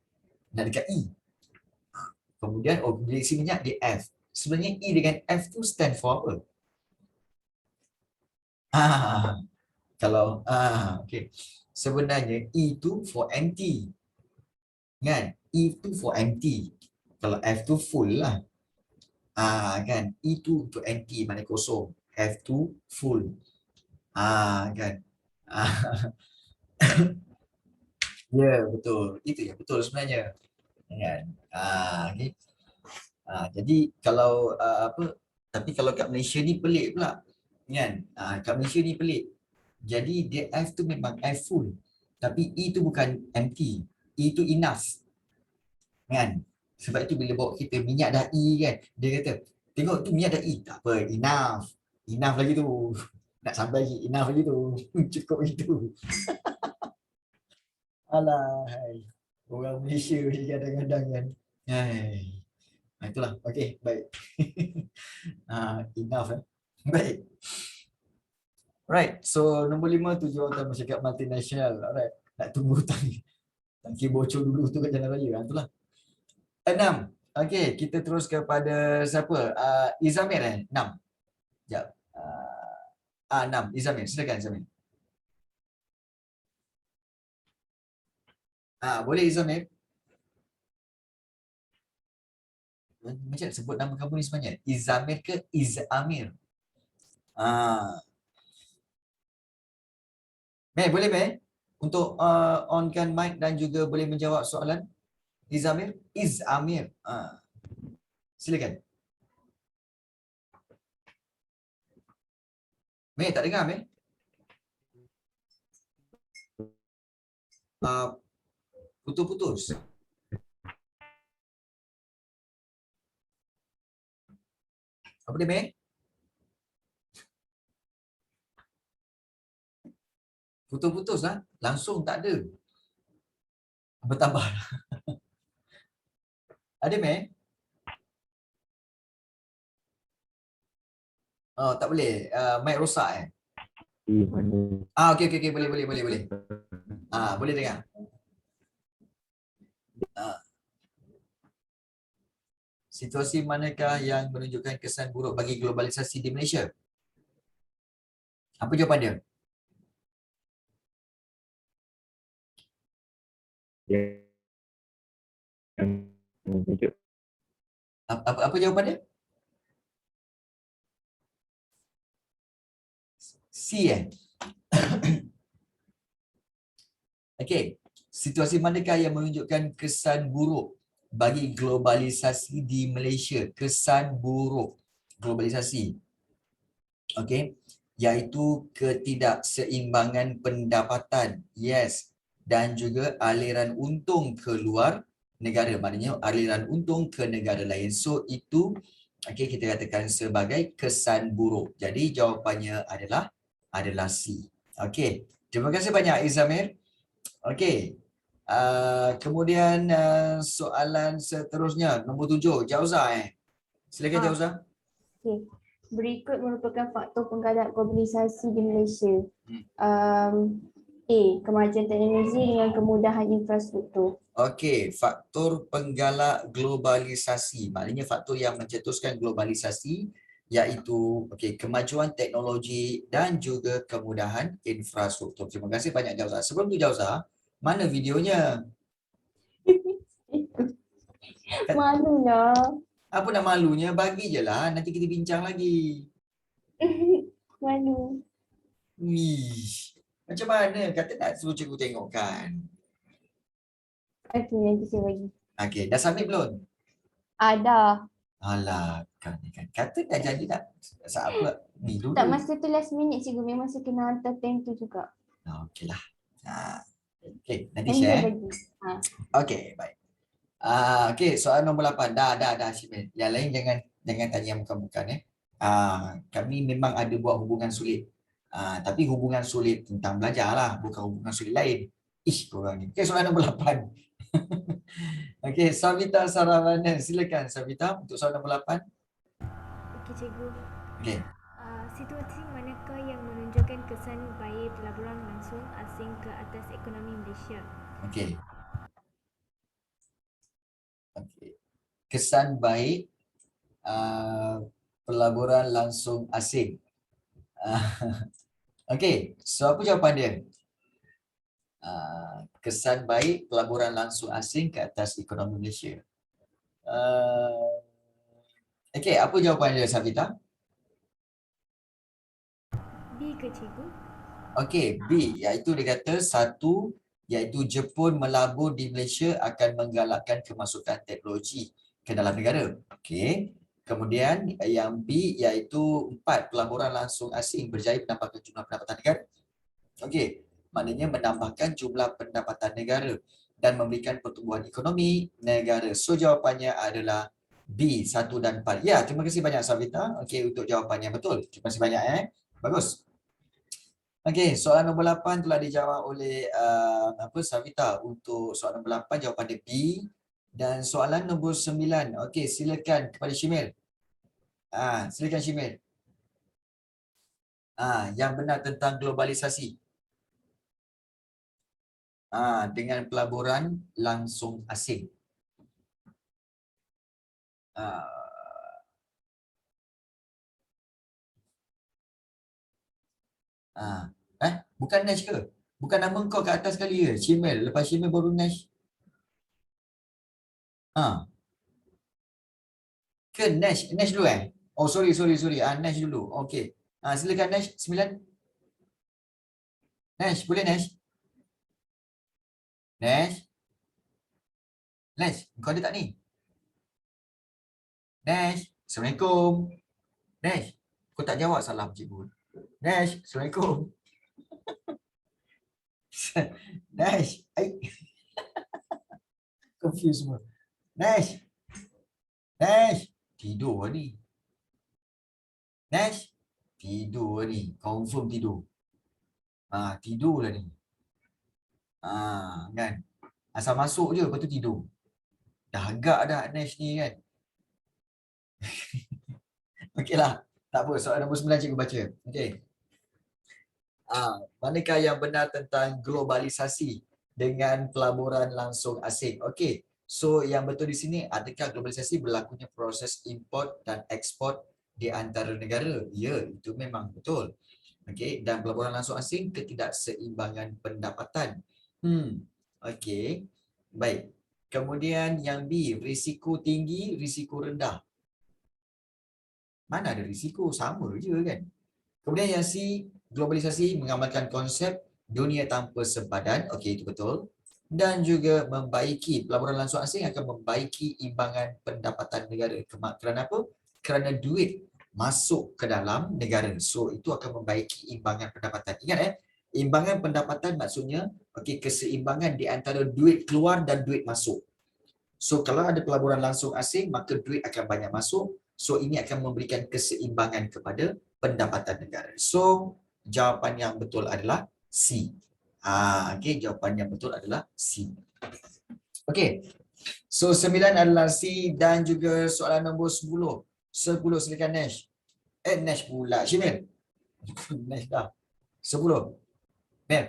Nak dekat E. Kemudian, bila isi minyak, dia F. Sebenarnya E dengan F tu stand for apa? Okay. Sebenarnya E tu for empty. Kan? E tu for empty. Kalau F tu full lah. Kan? E tu untuk empty, maknanya kosong. F tu full. Kan? Ya, betul. Itu yang betul sebenarnya. Kan? Okay. Jadi kalau tapi kalau kat Malaysia ni pelik pula. Kan? Kat Malaysia ni pelik. Jadi dia F tu memang F full. Tapi E tu bukan empty. E tu enough. Kan? Sebab itu bila bawa kita minyak dah E kan. Dia kata, tengok tu minyak dah E. Tak apa, enough. Enough lagi tu. Nak sampai lagi, enough lagi tu. Cukup itu. Alah, orang Malaysia ni kadang-kadang kan. Itulah. Okey, baik. Enough. Baik. Right. So, nombor 5 tujuan utama syarikat multinasional. Alright. Nak tunggu tangki bocor dulu tu kat jalan raya. Itulah. 6. Okey, kita terus kepada siapa? Izamir 6. Sekejap. 6. Izamir. Silakan Izamir. Boleh Izamir? Macam sebut nama kamu ni sebenarnya? Izamir ke Izamir? Mei, boleh Mei? Untuk onkan mic dan juga boleh menjawab soalan. Izamir? Izamir. Silakan. Mei, tak dengar Mei? Putus-putus. Apa dia Mei? Putus-putus lah. Langsung tak ada. Bertambah. Ada Mei? Oh, tak boleh. Mic rosak okey. Boleh. Boleh dengar. Situasi manakah yang menunjukkan kesan buruk bagi globalisasi di Malaysia? Apa jawapan dia? Apa jawapan dia? C Okey. Situasi manakah yang menunjukkan kesan buruk bagi globalisasi di Malaysia? Kesan buruk globalisasi. Okey. Iaitu ketidakseimbangan pendapatan. Yes. Dan juga aliran untung ke luar negara. Maknanya aliran untung ke negara lain. So itu kita katakan sebagai kesan buruk. Jadi jawapannya adalah C. Okey. Terima kasih banyak Izamir. Okey. Kemudian soalan seterusnya nombor 7, Jauza Silakan Jauza. Okay. Berikut merupakan faktor penggalak globalisasi di Malaysia. A. Kemajuan teknologi dengan kemudahan infrastruktur. Okey, faktor penggalak globalisasi. Maknanya faktor yang mencetuskan globalisasi iaitu kemajuan teknologi dan juga kemudahan infrastruktur. Terima kasih banyak Jauza. Sebelum tu Jauza, mana videonya? Malulah. Apa nak malunya? Bagi je lah. Nanti kita bincang lagi. Malu. Wih. Macam mana? Kata nak suruh cikgu tengok kan? Okay, nanti saya bagi. Okey. Dah submit belum? Ada. Alah. Kan. Kata dah jadi nak. Apa? Ni dulu. Tak, masa tu last minute cikgu, memang saya kena hantar time tu juga. Okey lah. Okey. Nanti Nanti saya share. bagi. Okey. Baik. Okey. Soalan nombor 8. Dah. Syimil. Yang lain jangan tanya yang bukan-bukan. Kami memang ada buat hubungan sulit. Tapi hubungan sulit tentang belajar lah, bukan hubungan sulit lain. Korang ni. Okey, soalan nombor 8. Okey, Savita Saravana. Silakan Savita untuk soalan nombor 8. Okey cikgu. Okey. Situasi manakah yang menunjukkan kesan baik pelaburan langsung asing ke atas ekonomi Malaysia? Okey. Kesan baik pelaburan langsung asing. Okey, so apa jawapan dia? Kesan baik pelaburan langsung asing ke atas ekonomi Malaysia. Okey, apa jawapan dia Savita? B ke cikgu? Okey, B iaitu dia kata satu iaitu Jepun melabur di Malaysia akan menggalakkan kemasukan teknologi ke dalam negara. Okey. Kemudian yang B iaitu 4 pelaburan langsung asing berjaya menambahkan jumlah pendapatan negara. Okey. Maknanya menambahkan jumlah pendapatan negara dan memberikan pertumbuhan ekonomi negara. So jawapannya adalah B, 1 dan 4. Ya, terima kasih banyak Savita. Okey, untuk jawapannya betul. Terima kasih banyak Bagus. Okey, soalan nombor 8 telah dijawab oleh Savita. Untuk soalan nombor 8 jawapan dia B. Dan soalan nombor 9. Okey, silakan kepada Syimil. Silakan Syimil. Yang benar tentang globalisasi. Dengan pelaburan langsung asing. Bukan Nash ke? Bukan nama kau kat atas sekali ke? Syimil. Lepas Syimil baru Nash. Ke Nash? Nash dulu Oh, sorry. Nash dulu. Okey. Silakan Nash. 9. Nash, boleh Nash? Nash, kau ada tak ni? Nash, Assalamualaikum. Nash, kau tak jawab salam cikgu. Nash, Assalamualaikum. Nash, confused semua. Nash, tidur ni. Nash, tidur ni. Confirm tidur. Tidur lah ni. Kan? Asal masuk je, lepas tu tidur. Dah agak dah Nash ni kan. Okeylah. Tak apa, soalan nombor 9 cikgu baca. Okey. Manakah yang benar tentang globalisasi dengan pelaburan langsung asing? Okey. So yang betul di sini, adakah globalisasi berlakunya proses import dan ekspor di antara negara? Ya, itu memang betul. Okey, dan pelaburan langsung asing, ketidakseimbangan pendapatan. Okey. Baik. Kemudian yang B, risiko tinggi, risiko rendah. Mana ada risiko, sama je kan. Kemudian yang C, globalisasi mengamalkan konsep dunia tanpa sempadan. Okey, itu betul. Dan juga membaiki, pelaburan langsung asing akan membaiki imbangan pendapatan negara. Kerana apa? Kerana duit masuk ke dalam negara. So, itu akan membaiki imbangan pendapatan. Ingat imbangan pendapatan maksudnya okey, keseimbangan di antara duit keluar dan duit masuk. So, kalau ada pelaburan langsung asing, maka duit akan banyak masuk. So, ini akan memberikan keseimbangan kepada pendapatan negara. So, jawapan yang betul adalah C. Okey, jawapan yang betul adalah C. Okey. So, 9 adalah C dan juga soalan nombor 10. 10 silakan Nash. Nash pula. Syamil. Nash dah. 10. Mel.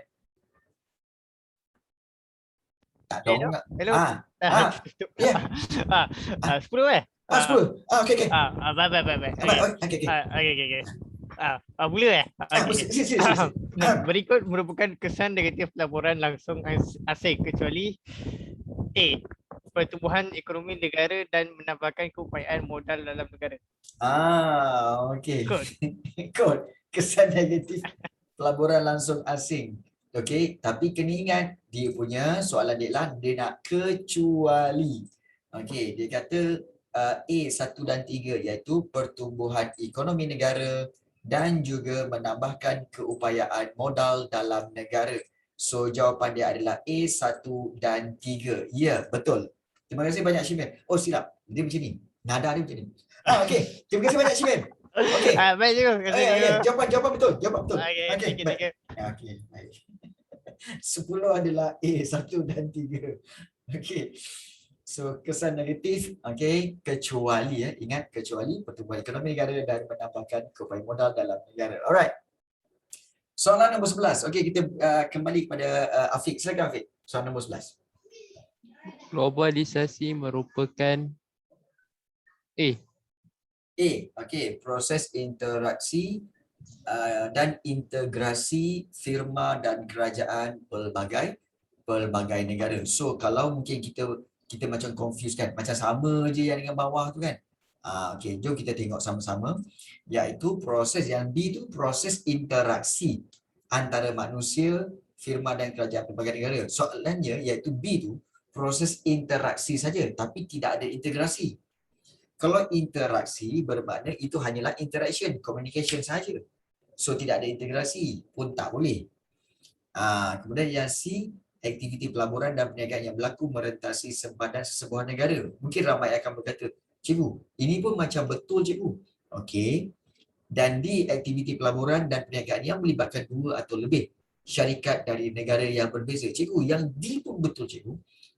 Tak dong nak. Hello. Ya. 10 eh? 10. Okey okey. Baik. Okey. Mula eh? Okey. Berikut merupakan kesan negatif pelaburan langsung asing kecuali A. Pertumbuhan ekonomi negara dan menambahkan keupayaan modal dalam negara. Okey. Kod. Kod. Kesan negatif pelaburan langsung asing. Okey, tapi kena ingat dia punya soalan deadline dia nak kecuali. Okey, dia kata A 1 dan 3 iaitu pertumbuhan ekonomi negara dan juga menambahkan keupayaan modal dalam negara. So jawapan dia adalah A 1 dan 3. Ya, betul. Terima kasih banyak Syamil. Oh silap. Dia macam ni. Nada dia macam ni. Okey, terima kasih banyak Syamil. Okey. Baik juga. Jawapan betul. Jawapan betul. Okey, baik. Okey, baik. 10 adalah A 1 dan 3. Okey. So kesan negatif, okey, kecuali ingat kecuali pertumbuhan ekonomi negara dan menambahkan keupayaan modal dalam negara. Alright. Soalan nombor 11. Okey, kita kembali kepada Afiq. Silakan Afiq. Soalan nombor 11. Globalisasi merupakan A. Okey, proses interaksi dan integrasi firma dan kerajaan pelbagai negara. So kalau mungkin kita macam confuse kan, macam sama je yang dengan bawah tu kan. Okey, jom kita tengok sama-sama, iaitu proses yang B tu proses interaksi antara manusia, firma dan kerajaan pelbagai negara. Soalannya iaitu B tu proses interaksi saja tapi tidak ada integrasi. Kalau interaksi bermakna itu hanyalah interaction, communication saja. So tidak ada integrasi pun tak boleh. Kemudian yang C, aktiviti pelaburan dan perniagaan yang berlaku merentasi sempadan sesebuah negara. Mungkin ramai akan berkata, cikgu, ini pun macam betul cikgu. Okey. Dan D, aktiviti pelaburan dan perniagaan yang melibatkan 2 atau lebih syarikat dari negara yang berbeza. Cikgu, yang D pun betul cikgu.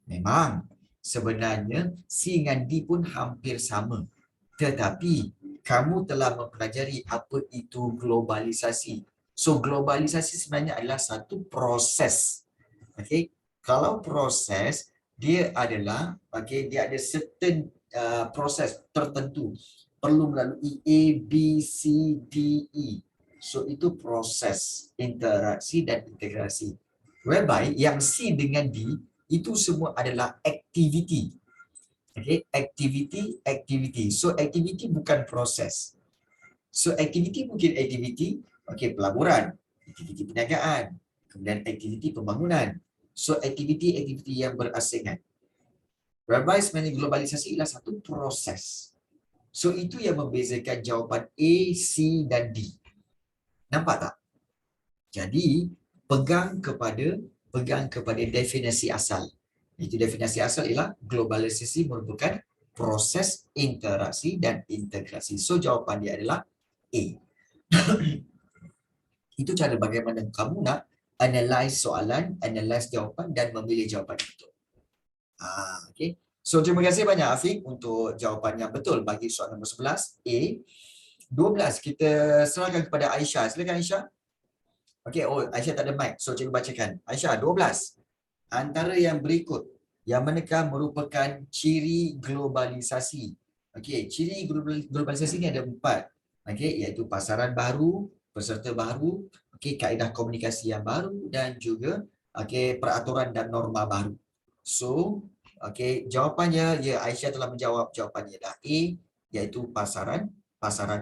Memang sebenarnya C dengan D pun hampir sama. Tetapi kamu telah mempelajari apa itu globalisasi. So globalisasi sebenarnya adalah satu proses. Okey, kalau proses dia adalah dia ada certain proses tertentu perlu melalui A, B, C, D, E. So itu proses interaksi dan integrasi. Whereby yang C dengan D itu semua adalah activity. Okay, activity. So activity bukan proses. So activity mungkin activity, pelaburan, aktiviti perniagaan, kemudian aktiviti pembangunan. So aktiviti yang berasingan. Whereby sebenarnya globalisasi adalah satu proses. So itu yang membezakan jawapan A, C dan D. Nampak tak? Jadi pegang kepada definisi asal. Itu definisi asal ialah globalisasi merupakan proses interaksi dan integrasi. So jawapan dia adalah A. Itu cara bagaimana kamu nak analyze soalan, analyze jawapan dan memilih jawapan betul. Okay. So terima kasih banyak Afiq untuk jawapan yang betul bagi soalan nombor 11 A. 12 kita serahkan kepada Aisyah. Silakan Aisyah. Okey, Aisyah tak ada mic. So cikgu bacakan. Aisyah 12. Antara yang berikut yang manakah merupakan ciri globalisasi. Okey, ciri globalisasi ni ada 4. Okey, iaitu pasaran baru, peserta baru, okey, kaedah komunikasi yang baru dan juga okey, peraturan dan norma baru. So, okey, jawapannya ya, Aisyah telah menjawab, jawapannya adalah A, iaitu pasaran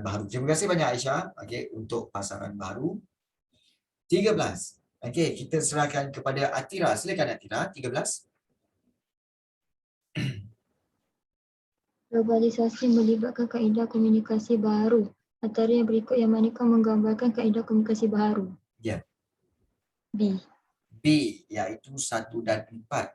baru. Terima kasih banyak Aisyah, okey, untuk pasaran baru. 13. Okey, kita serahkan kepada Atira. Silakan Atira, 13. Globalisasi melibatkan kaedah komunikasi baru. Antara yang berikut yang manakah menggambarkan kaedah komunikasi baru? Ya. B. B, iaitu 1 dan 4.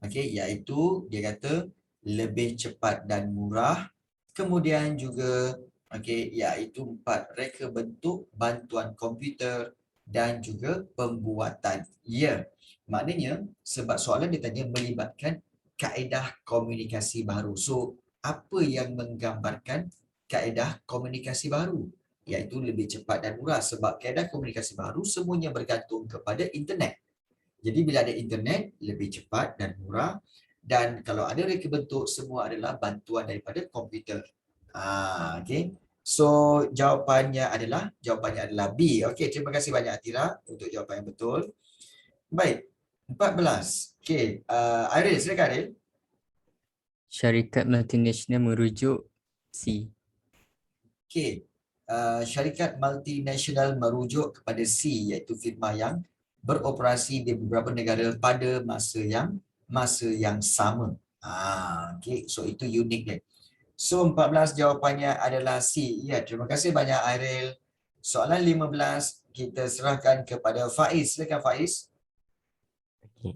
Okey, iaitu dia kata lebih cepat dan murah. Kemudian juga okey, iaitu 4, reka bentuk, bantuan komputer dan juga pembuatan. Ya. Maknanya sebab soalan dia tanya melibatkan kaedah komunikasi baru. So, apa yang menggambarkan kaedah komunikasi baru? Iaitu lebih cepat dan murah. Sebab kaedah komunikasi baru semuanya bergantung kepada internet. Jadi bila ada internet, lebih cepat dan murah. Dan kalau ada reka bentuk, semua adalah bantuan daripada komputer. Okay. So jawapannya adalah B. Okey, terima kasih banyak Atira untuk jawapan yang betul. Baik, 14. Okey, Ariel, silakan Ariel. Syarikat multinasional merujuk C. Okey, syarikat multinasional merujuk kepada C, iaitu firma yang beroperasi di beberapa negara pada masa yang sama. Okey, so itu unik dia. So 14 jawapannya adalah C. Ya, terima kasih banyak Ariel. Soalan 15 kita serahkan kepada Faiz. Silakan Faiz. Okey.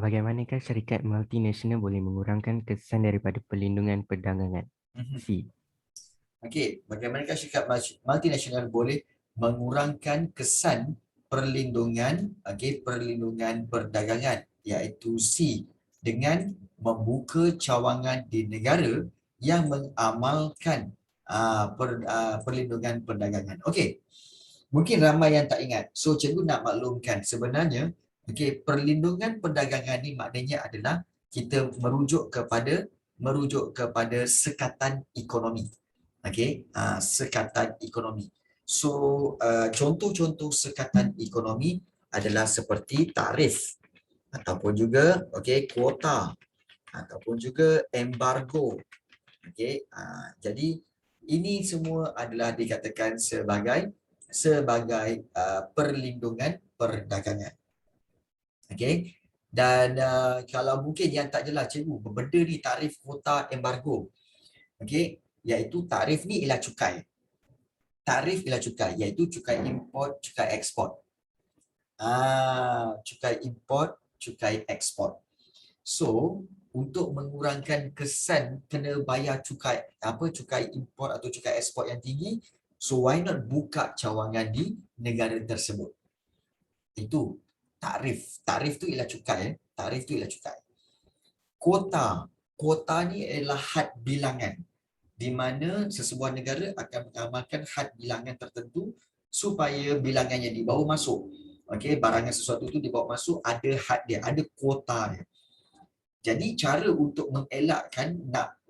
Bagaimanakah syarikat multinasional boleh mengurangkan kesan daripada perlindungan perdagangan? C. Okey, bagaimanakah syarikat multinasional boleh mengurangkan kesan perlindungan perdagangan, iaitu C, dengan membuka cawangan di negara yang mengamalkan perlindungan perdagangan. Okey. Mungkin ramai yang tak ingat. So cikgu nak maklumkan sebenarnya perlindungan perdagangan ni maknanya adalah kita merujuk kepada sekatan ekonomi. Sekatan ekonomi. So contoh-contoh sekatan ekonomi adalah seperti tarif ataupun juga kuota ataupun juga embargo. Jadi ini semua adalah dikatakan sebagai perlindungan perdagangan. Dan kalau mungkin yang tak jelas cikgu, benda ni tarif, kuota, embargo. Iaitu tarif ni ialah cukai. Tarif ialah cukai, iaitu cukai import, cukai ekspor. Cukai import, cukai ekspor. So, untuk mengurangkan kesan kena bayar cukai import atau cukai ekspor yang tinggi, so why not buka cawangan di negara tersebut. Itu tarif. Tarif tu ialah cukai. Tarif tu ialah cukai. Kuota. Kuota ni adalah had bilangan, di mana sesebuah negara akan mengamalkan had bilangan tertentu supaya bilangannya dibawa masuk. Barangan sesuatu tu dibawa masuk, ada had dia, ada kuota dia. Jadi cara untuk mengelakkan nak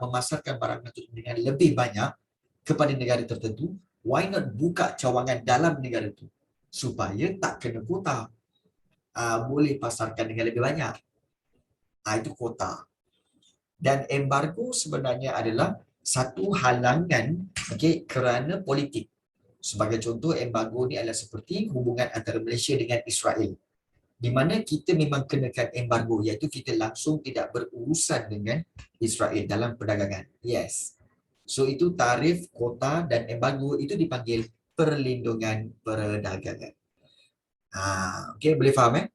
memasarkan barang itu dengan lebih banyak kepada negara tertentu, why not buka cawangan dalam negara itu supaya tak kena kuota. Boleh pasarkan dengan lebih banyak. Itu kuota. Dan embargo sebenarnya adalah satu halangan kerana politik. Sebagai contoh, embargo ni adalah seperti hubungan antara Malaysia dengan Israel, di mana kita memang kenakan embargo, iaitu kita langsung tidak berurusan dengan Israel dalam perdagangan. Yes. So itu tarif, kuota dan embargo itu dipanggil perlindungan perdagangan. Boleh faham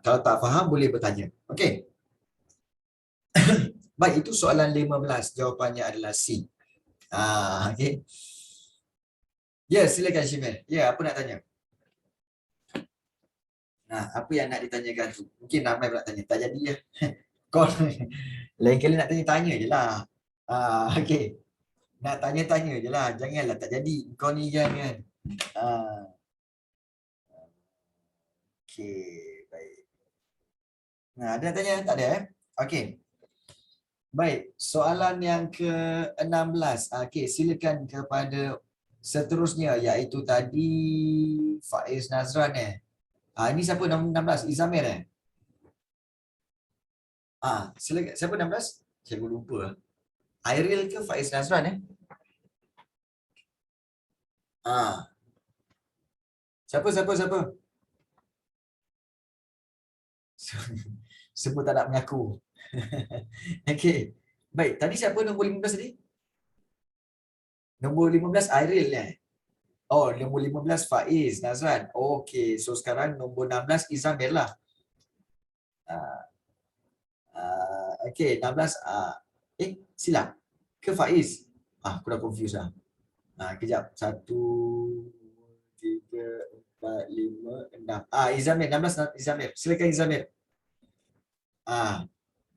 kalau tak faham boleh bertanya. Baik, itu soalan 15. Jawapannya adalah C. Ya, silakan Syimel. Ya, apa nak tanya? Apa yang nak ditanyakan tu? Mungkin ramai nak tanya. Tak jadi ya. Kau lain kali nak tanya je lah. Nak tanya je lah. Janganlah tak jadi. Kau ni jangan. Baik. Nah, ada yang tanya? Tak ada. Okey. Baik, soalan yang ke-16. Okey, silakan kepada seterusnya, iaitu tadi Faiz Nazran . Ini siapa nombor 16? Izamir . Silakan. Siapa 16? Saya pun lupa. Airil ke Faiz Nazran ? Siapa? Semua tak nak mengaku. Okey. Baik, tadi siapa nombor 15 tadi? Nombor 15 Airil . Oh, nombor 15 Faiz Nazran. Okey, so sekarang nombor 16 Izamir lah. Okey, 16 silap ke Faiz? Aku dah confuse lah. Kejap. 1 3 4 5 6. Izamir, 16 Izamir. Silakan Izamir.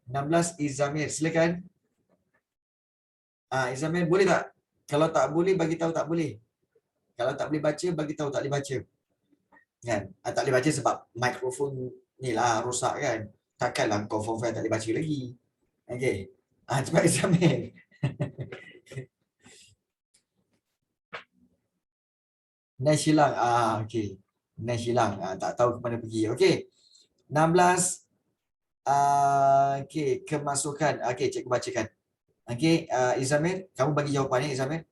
16 Izamir, silakan. Izamir, boleh tak? Kalau tak boleh, bagi tahu tak boleh. Kalau tak boleh baca, bagi tahu tak boleh baca. Kan? Tak boleh baca sebab mikrofon ni lah rosak kan. Takkanlah kau form 5 tak boleh baca lagi. Okey. Cepat Izamir. Nash hilang. Okey. Nash hilang. Tak tahu ke mana pergi. Okey. 16. Okey, kemasukan. Okey, cikgu bacakan. Okey, Izamir, kamu bagi jawapannya Izamir.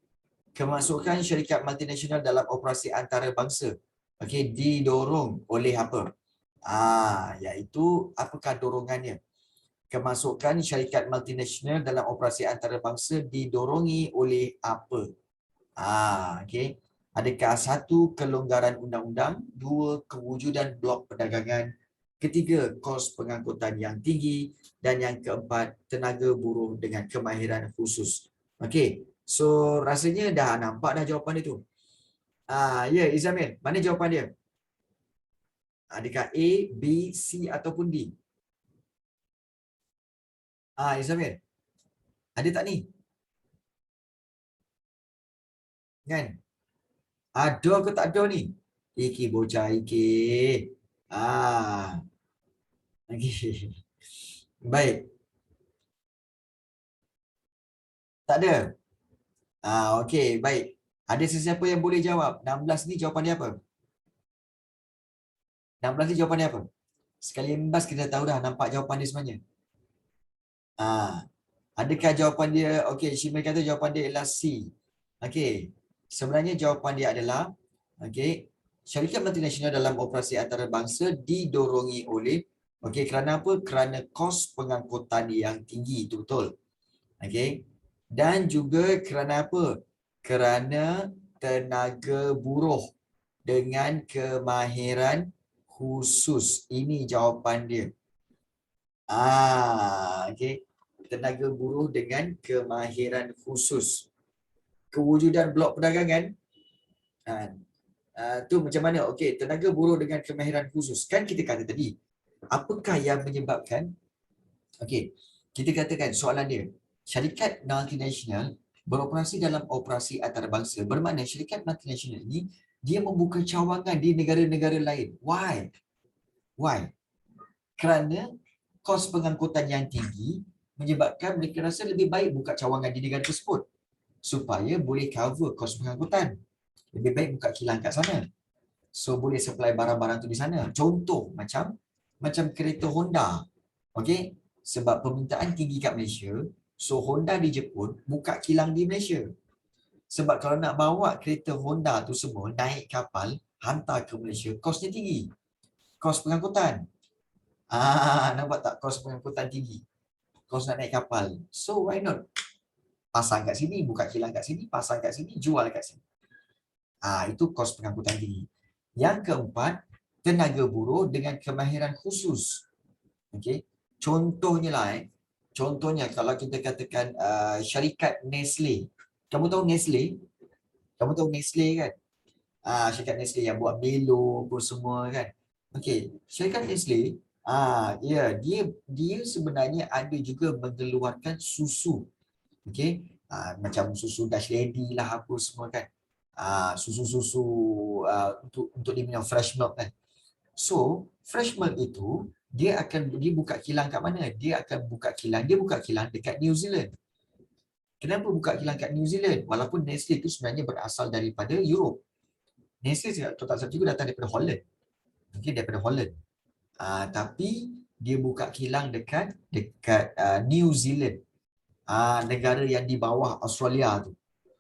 Kemasukan syarikat multinasional dalam operasi antarabangsa. Okey, didorong oleh apa? Iaitu apakah dorongannya? Kemasukan syarikat multinasional dalam operasi antarabangsa didorongi oleh apa? Okey. Adakah 1, kelonggaran undang-undang, 2, kewujudan blok perdagangan, ketiga, kos pengangkutan yang tinggi, dan yang keempat, tenaga buruh dengan kemahiran khusus. Okey. So rasanya dah nampak dah jawapan itu. Ya, Izamir, mana jawapan dia? Adakah A, B, C ataupun D? Izamir, ada tak ni? Kan? Ada ke tak ada ni? Iki bocah iki. Okey. Baik. Tak ada? Okey, baik. Ada sesiapa yang boleh jawab? 16 ni jawapan dia apa? 16 ni jawapan dia apa? Sekali embas kita tahu dah nampak jawapan dia sebenarnya. Adakah jawapan dia, okey, Shimai kata jawapan dia adalah C. Okey. Sebenarnya jawapan dia adalah, okey, syarikat multinasional dalam operasi antarabangsa didorongi oleh, okey, kerana apa? Kerana kos pengangkutan yang tinggi, itu betul. Okey. Dan juga kerana apa? Kerana tenaga buruh dengan kemahiran khusus. Ini jawapan dia. Okey. Tenaga buruh dengan kemahiran khusus. Kewujudan blok perdagangan. Tu macam mana? Okey, tenaga buruh dengan kemahiran khusus. Kan kita kata tadi, apakah yang menyebabkan? Okey, kita katakan soalan dia, syarikat multinasional beroperasi dalam operasi antarabangsa. Bermakna syarikat multinasional ini dia membuka cawangan di negara-negara lain. Why? Kerana kos pengangkutan yang tinggi menyebabkan mereka rasa lebih baik buka cawangan di negara tersebut supaya boleh cover kos pengangkutan. Lebih baik buka kilang kat sana. So boleh supply barang-barang tu di sana. Contoh macam kereta Honda. Okey, sebab permintaan tinggi kat Malaysia, so Honda di Jepun buka kilang di Malaysia. Sebab kalau nak bawa kereta Honda tu semua naik kapal hantar ke Malaysia, kosnya tinggi. Kos pengangkutan. Nampak tak kos pengangkutan tinggi? Kos nak naik kapal. So why not? Pasang kat sini, buka kilang kat sini, pasang kat sini, jual kat sini. Itu kos pengangkutan tinggi. Yang keempat, tenaga buruh dengan kemahiran khusus. Okey. Contohnya lah, contohnya kalau kita katakan syarikat Nestle. Kamu tahu Nestle? Kamu tahu Nestle kan? Syarikat Nestle yang buat Milo pun semua kan. Okey, syarikat Nestle, dia sebenarnya ada juga mengeluarkan susu. Okey, macam susu Dash Lady lah apa semua kan. Susu-susu untuk diminum fresh milk kan. So, fresh milk itu dia buka kilang kat mana? Dia akan buka kilang dekat New Zealand. Kenapa buka kilang kat New Zealand? Walaupun Nestle itu sebenarnya berasal daripada Europe. Nestle tak salah juga datang daripada Holland. Mungkin daripada Holland. Tapi dia buka kilang dekat New Zealand. Negara yang di bawah Australia tu.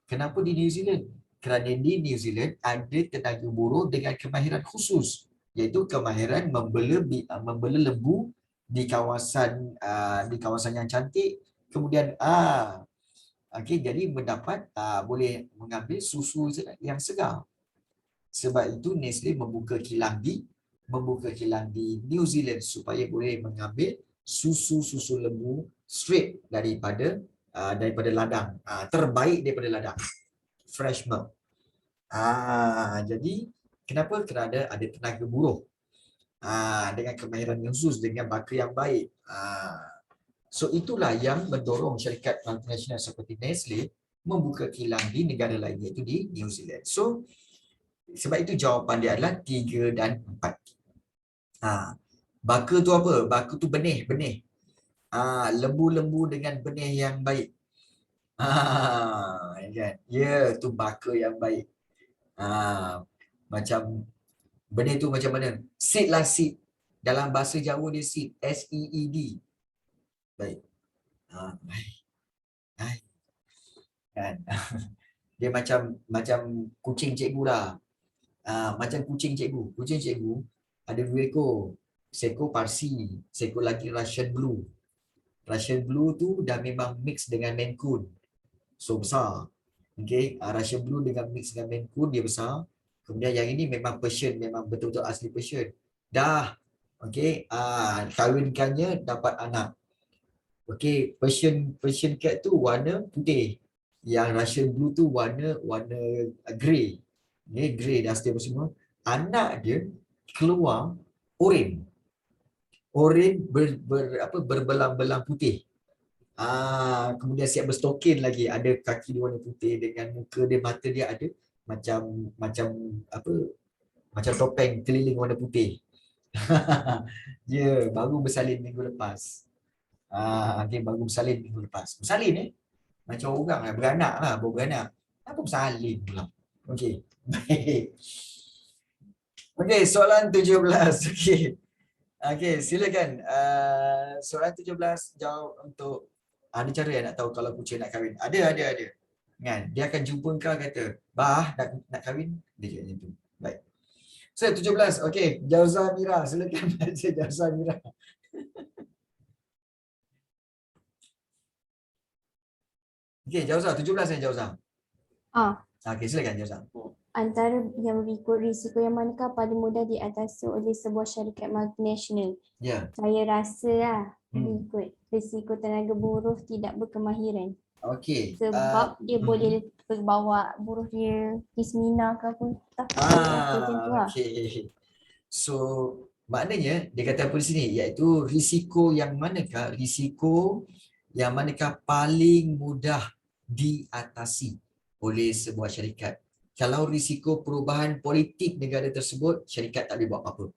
Kenapa di New Zealand? Kerana di New Zealand ada tenaga buruh dengan kemahiran khusus, iaitu kemahiran membela lembu di kawasan yang cantik. Kemudian jadi mendapat boleh mengambil susu yang segar. Sebab itu Nestle membuka kilang di New Zealand supaya boleh mengambil susu lembu straight daripada ladang, terbaik daripada ladang, fresh milk. Jadi kenapa? Kerana ada tenaga buruh dengan kemahiran yang khusus, dengan baka yang baik. So itulah yang mendorong syarikat multinasional seperti Nestle membuka kilang di negara lain, iaitu di New Zealand. So sebab itu jawapan dia adalah 3 dan 4. Baka tu apa? Baka tu benih. Lembu-lembu dengan benih yang baik. Kan? Ya, tu baka yang baik. Macam benih tu macam mana? Seed lah, seed. Dalam bahasa Jawa dia seed. S-E-E-D. Baik. Kan? Dia macam kucing cikgu lah. Macam kucing cikgu. Kucing cikgu ada 2 ekor. Seekor Parsi, seekor lagi Russian Blue. Russian Blue tu dah memang mix dengan Maine Coon. So besar. Okay, Russian Blue dengan mix dengan Maine Coon, dia besar. Kemudian yang ini memang Persian, memang betul-betul asli Persian. Dah, okay, kahwinkannya dapat anak. Okay, Persian cat tu warna putih. Yang Russian Blue tu warna grey. Okay, grey dah setiap semua. Anak dia keluar oren. Oren berbelang-belang putih. Kemudian siap berstokin lagi, ada kaki dia warna putih dengan muka dia, mata dia ada macam topeng keliling warna putih. Dia baru bersalin minggu lepas. Baru bersalin minggu lepas. Bersalin macam orang lah, baru beranak. Apa bersalin pula? Okey. Baik. Okey, soalan 17. Okey, silakan. Soalan 17 jawab untuk ada cara yang nak tahu kalau kucing nak kahwin. Ada. Kan? Dia akan jumpa kau kata, "Bah, nak kahwin?" Dia cakap macam tu. Baik. So 17. Okey, Jauza Mira, silakan baca Jauza Mira. Okey, Jauza 17 Jauza. Okey, silakan Jauza. Antara yang berikut risiko yang manakah paling mudah diatasi oleh sebuah syarikat multinasional? Ya. Saya rasa berikut risiko tenaga buruh tidak berkemahiran. Okey. Sebab dia boleh bawa buruh dia pergi seminar ke apa. Okey. So maknanya dia kata apa di sini, iaitu risiko yang manakah paling mudah diatasi oleh sebuah syarikat. Kalau risiko perubahan politik negara tersebut, syarikat tak boleh buat apa-apa.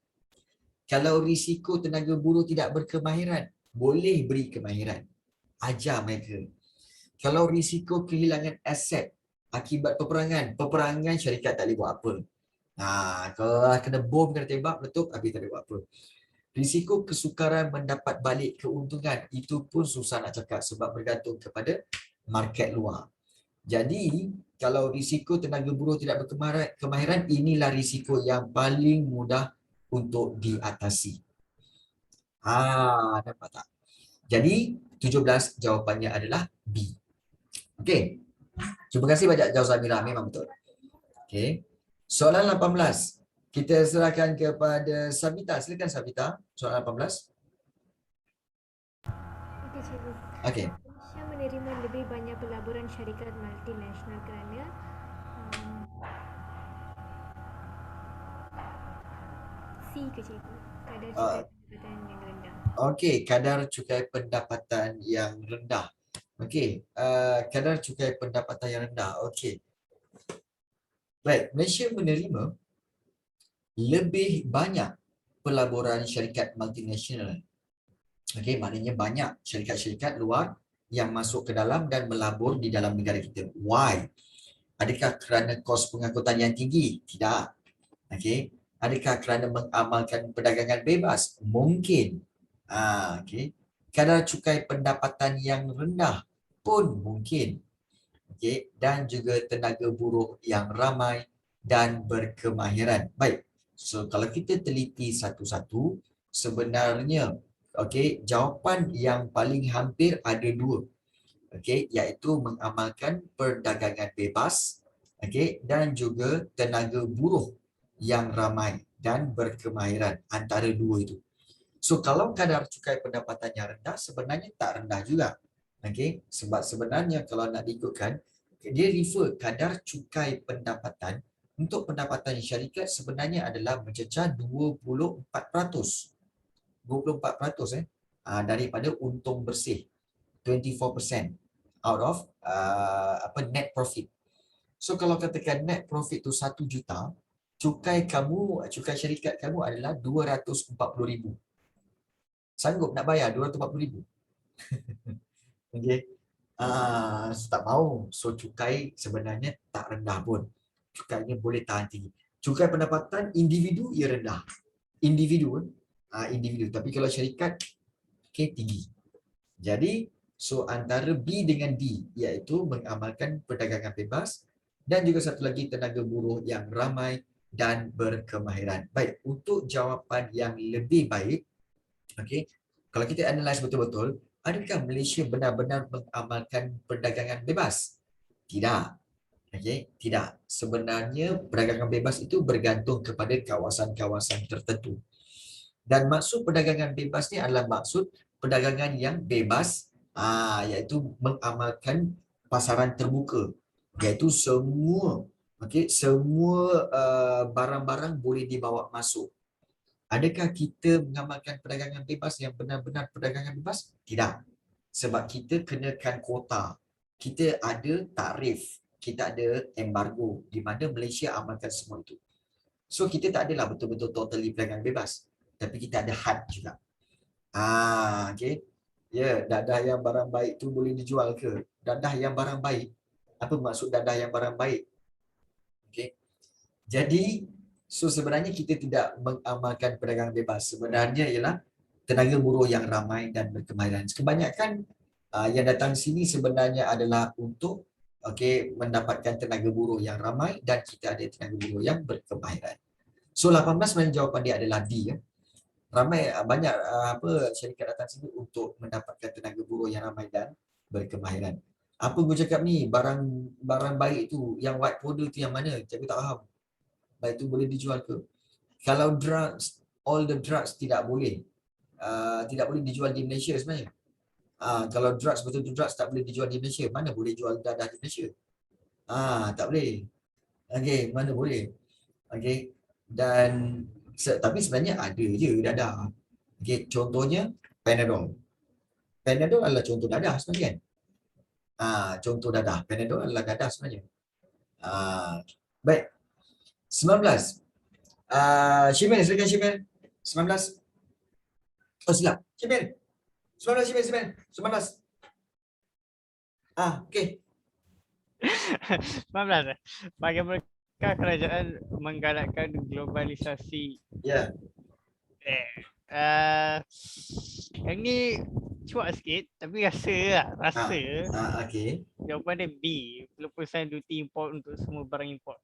Kalau risiko tenaga buruh tidak berkemahiran, boleh beri kemahiran. Ajar mereka. Kalau risiko kehilangan aset akibat peperangan syarikat tak boleh buat apa. Kalau kena bom, kena tembak, meletup, habis tak boleh buat apa. Risiko kesukaran mendapat balik keuntungan, itu pun susah nak cakap sebab bergantung kepada market luar. Jadi, kalau risiko tenaga buruh tidak berkemahiran, inilah risiko yang paling mudah untuk diatasi. Nampak tak? Jadi, 17 jawapannya adalah B. Okey. Terima kasih banyak Jauza Mira, memang betul. Okey. Soalan 18. Kita serahkan kepada Sabita. Silakan Sabita. Soalan 18. Okey, cikgu. Okey. Malaysia menerima lebih banyak pelaburan syarikat multinasional kerana C ke cikgu? Kadar cukai pendapatan yang rendah. Okey, kadar cukai pendapatan yang rendah. Okey, kadar cukai pendapatan yang rendah. Okey. Baik, Malaysia menerima lebih banyak pelaburan syarikat multinasional. Okey, maknanya banyak syarikat-syarikat luar yang masuk ke dalam dan melabur di dalam negara kita. Why? Adakah kerana kos pengangkutan yang tinggi? Tidak. Okey. Adakah kerana mengamalkan perdagangan bebas? Mungkin. Okey. Kadar cukai pendapatan yang rendah pun mungkin. Okey, dan juga tenaga buruh yang ramai dan berkemahiran. Baik. So kalau kita teliti satu-satu, sebenarnya okey, jawapan yang paling hampir ada dua. Okey, iaitu mengamalkan perdagangan bebas, okey, dan juga tenaga buruh yang ramai dan berkemahiran, antara dua itu. So kalau kadar cukai pendapatannya rendah, sebenarnya tak rendah juga. Okey, sebab sebenarnya kalau nak diikutkan, dia refer kadar cukai pendapatan untuk pendapatan syarikat sebenarnya adalah mencecah 24%. 24% daripada untung bersih. 24% out of net profit. So kalau katakan net profit tu 1 juta, cukai syarikat kamu adalah 240,000. Sanggup nak bayar 240,000? Okey. Tak mahu. So cukai sebenarnya tak rendah pun. Cukainya boleh tahan tinggi. Cukai pendapatan individu ia rendah. Individu tapi kalau syarikat tinggi. Jadi so antara B dengan D iaitu mengamalkan perdagangan bebas dan juga satu lagi tenaga buruh yang ramai dan berkemahiran. Baik, untuk jawapan yang lebih baik, okey, kalau kita analyse betul-betul, adakah Malaysia benar-benar mengamalkan perdagangan bebas? Tidak. Okey, tidak. Sebenarnya perdagangan bebas itu bergantung kepada kawasan-kawasan tertentu. Dan maksud perdagangan bebas ni adalah maksud perdagangan yang bebas, iaitu mengamalkan pasaran terbuka, iaitu semua barang-barang boleh dibawa masuk. Adakah kita mengamalkan perdagangan bebas yang benar-benar perdagangan bebas? Tidak. Sebab kita kenakan kuota. Kita ada tarif, kita ada embargo di mana Malaysia amalkan semua itu. So kita tak adalah betul-betul totally perdagangan bebas, tapi kita ada had juga. Okey. Ya, dadah yang barang baik tu boleh dijual ke? Dadah yang barang baik. Apa maksud dadah yang barang baik? Okey. Jadi, so sebenarnya kita tidak mengamalkan perdagangan bebas. Sebenarnya ialah tenaga buruh yang ramai dan berkemahiran. Kebanyakan yang datang sini sebenarnya adalah untuk mendapatkan tenaga buruh yang ramai dan kita ada tenaga buruh yang berkemahiran. So 18 sebenarnya jawapan dia adalah D. Ramai banyak syarikat datang sini untuk mendapatkan tenaga buruh yang ramai dan berkemahiran. Apa gua cakap ni, barang baik tu, yang white powder tu yang mana? Cikgu tak faham. Baik tu boleh dijual ke? Kalau drugs, all the drugs tidak boleh dijual di Malaysia sebenarnya. Kalau drugs betul-betul drugs tak boleh dijual di Malaysia, mana boleh jual dadah di Malaysia? Tak boleh. Okey, mana boleh? Okey. Dan tapi sebenarnya ada je dadah. Okey, contohnya Panadol. Panadol adalah contoh dadah sebenarnya kan? Contoh dadah. Panadol adalah dadah sebenarnya. Baik. 19. Shimel, silakan Shimel. 19. Oh silap. Shimel. 19 Shimel. 19. Okey. 19. Bagaimana kerajaan menggalakkan globalisasi? Ya. Yang ni cuak sikit tapi rasa Okey. jawapan dia B, pelepasan duty import untuk semua barang import.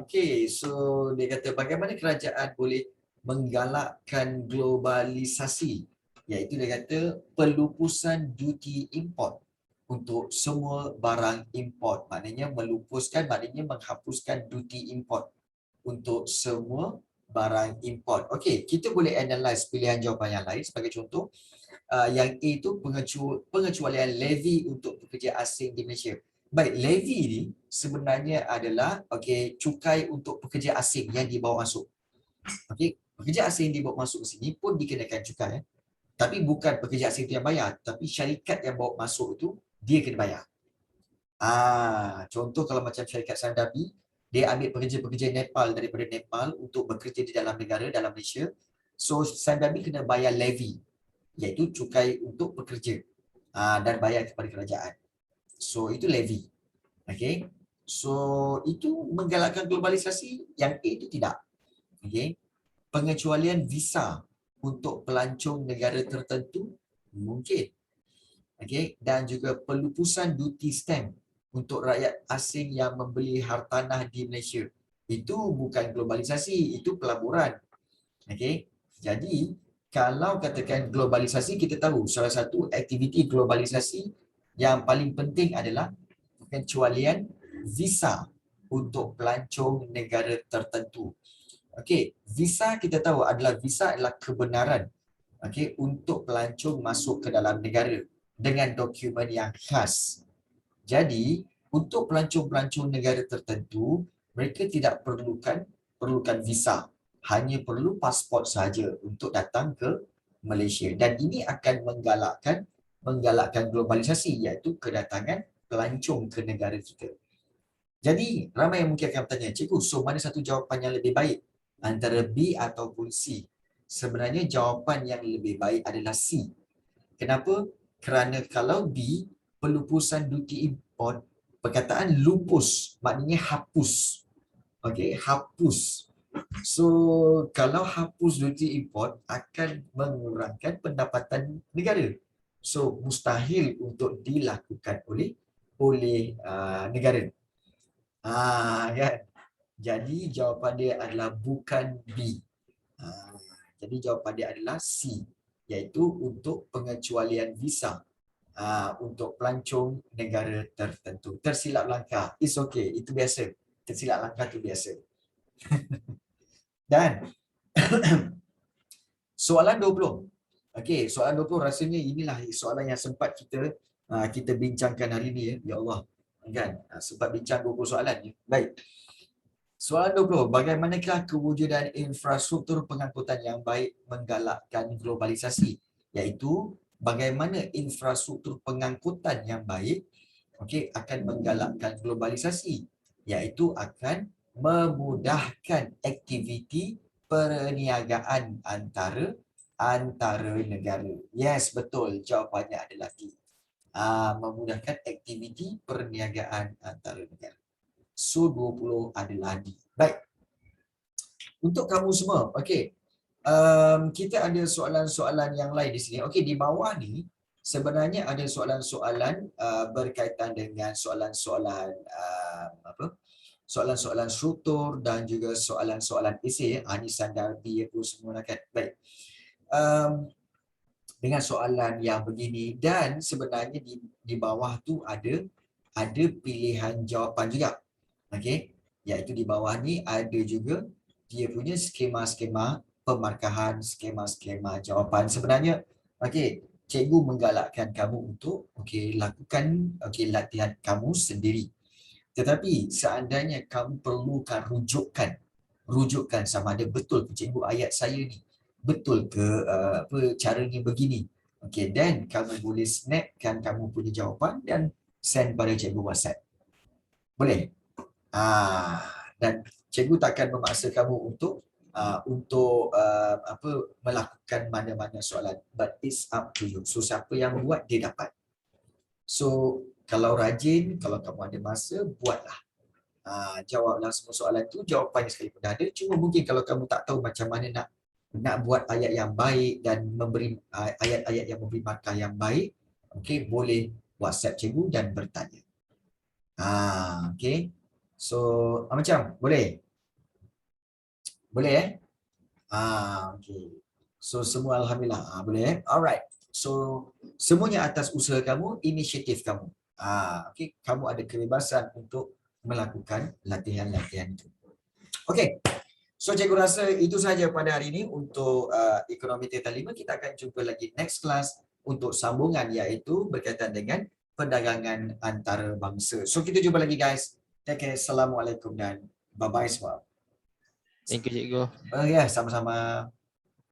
Okey. So dia kata bagaimana kerajaan boleh menggalakkan globalisasi, iaitu dia kata pelupusan duty import untuk semua barang import. Maknanya menghapuskan duty import untuk semua barang import. Okey, kita boleh analyse pilihan jawapan yang lain. Sebagai contoh, yang A itu pengecualian levy untuk pekerja asing di Malaysia. Baik, levy ni sebenarnya adalah cukai untuk pekerja asing yang dibawa masuk. Okey, pekerja asing yang dibawa masuk sini pun dikenakan cukai. Tapi bukan pekerja asing itu yang bayar, tapi syarikat yang bawa masuk itu dia kena bayar. Contoh kalau macam syarikat Sandabi, dia ambil pekerja-pekerja Nepal daripada Nepal untuk bekerja di dalam negara, dalam Malaysia. So Sandabi kena bayar levy, iaitu cukai untuk pekerja dan bayar kepada kerajaan. So itu levy. Okay. So itu menggalakkan globalisasi, yang A itu tidak. Okay. Pengecualian visa untuk pelancong negara tertentu mungkin. Okay. Dan juga pelupusan duty stamp untuk rakyat asing yang membeli hartanah di Malaysia. Itu bukan globalisasi, itu pelaburan. Okay. Jadi kalau katakan globalisasi, kita tahu salah satu aktiviti globalisasi yang paling penting adalah pengecualian visa untuk pelancong negara tertentu. Okey, visa kita tahu adalah kebenaran, okey, untuk pelancong masuk ke dalam negara dengan dokumen yang khas. Jadi untuk pelancong-pelancong negara tertentu, mereka tidak perlukan visa, hanya perlu pasport saja untuk datang ke Malaysia, dan ini akan menggalakkan globalisasi, iaitu kedatangan pelancong ke negara kita. Jadi ramai yang mungkin akan bertanya, cikgu, so mana satu jawapan yang lebih baik antara B ataupun C? Sebenarnya jawapan yang lebih baik adalah C. Kenapa? Kerana kalau B, pelupusan duty import, perkataan lupus maknanya hapus. Okey, hapus. So kalau hapus duty import akan mengurangkan pendapatan negara. So mustahil untuk dilakukan oleh negara. Kan? Jadi jawapan dia adalah bukan B. Jadi jawapan dia adalah C, iaitu untuk pengecualian visa untuk pelancong negara tertentu. Tersilap langkah, it's okay, itu biasa. Tersilap langkah itu biasa. Dan soalan 20. Okey, soalan 20 rasanya inilah soalan yang sempat kita bincangkan hari ini, ya Allah. Kan? Sempat bincang 20 soalan. Baik. Soalan 20. Bagaimanakah kewujudan infrastruktur pengangkutan yang baik menggalakkan globalisasi? Iaitu bagaimana infrastruktur pengangkutan yang baik akan menggalakkan globalisasi, iaitu akan memudahkan aktiviti perniagaan antara negara. Yes, betul. Jawapannya adalah D. Memudahkan aktiviti perniagaan antara negara. So 20 adalah D. Baik. Untuk kamu semua, kita ada soalan-soalan yang lain di sini. Okey, di bawah ni sebenarnya ada soalan-soalan berkaitan dengan soalan-soalan soalan-soalan struktur dan juga soalan-soalan esei. Ini Sandabi aku semua kan. Baik. Dengan soalan yang begini, dan sebenarnya di bawah tu ada pilihan jawapan juga. Okey, iaitu di bawah ni ada juga dia punya skema-skema pemarkahan, skema-skema jawapan. Sebenarnya cikgu menggalakkan kamu untuk lakukan latihan kamu sendiri. Tetapi seandainya kamu perlukan rujukan sama ada betul ke cikgu ayat saya ni, betul ke caranya begini. Dan kamu boleh snapkan kamu punya jawapan dan send pada cikgu WhatsApp. Boleh? Dan cikgu takkan memaksa kamu untuk melakukan mana-mana soalan, but it's up to you. So siapa yang buat dia dapat. So kalau rajin, kalau kamu ada masa, buatlah. Jawablah semua soalan tu, jawapannya sekalipun dah ada. Cuma mungkin kalau kamu tak tahu macam mana nak buat ayat yang baik dan memberi ayat-ayat yang memberi markah yang baik, boleh WhatsApp cikgu dan bertanya. So macam boleh? Boleh So semua alhamdulillah boleh. Alright. So semuanya atas usaha kamu, inisiatif kamu. Kamu ada kebebasan untuk melakukan latihan-latihan itu. So cikgu rasa itu sahaja pada hari ini untuk ekonomi tingkatan 5. Kita akan jumpa lagi next class untuk sambungan, iaitu berkaitan dengan perdagangan antarabangsa. So kita jumpa lagi guys. Take care. Assalamualaikum dan bye-bye semua. Thank you cikgu. Ya, sama-sama.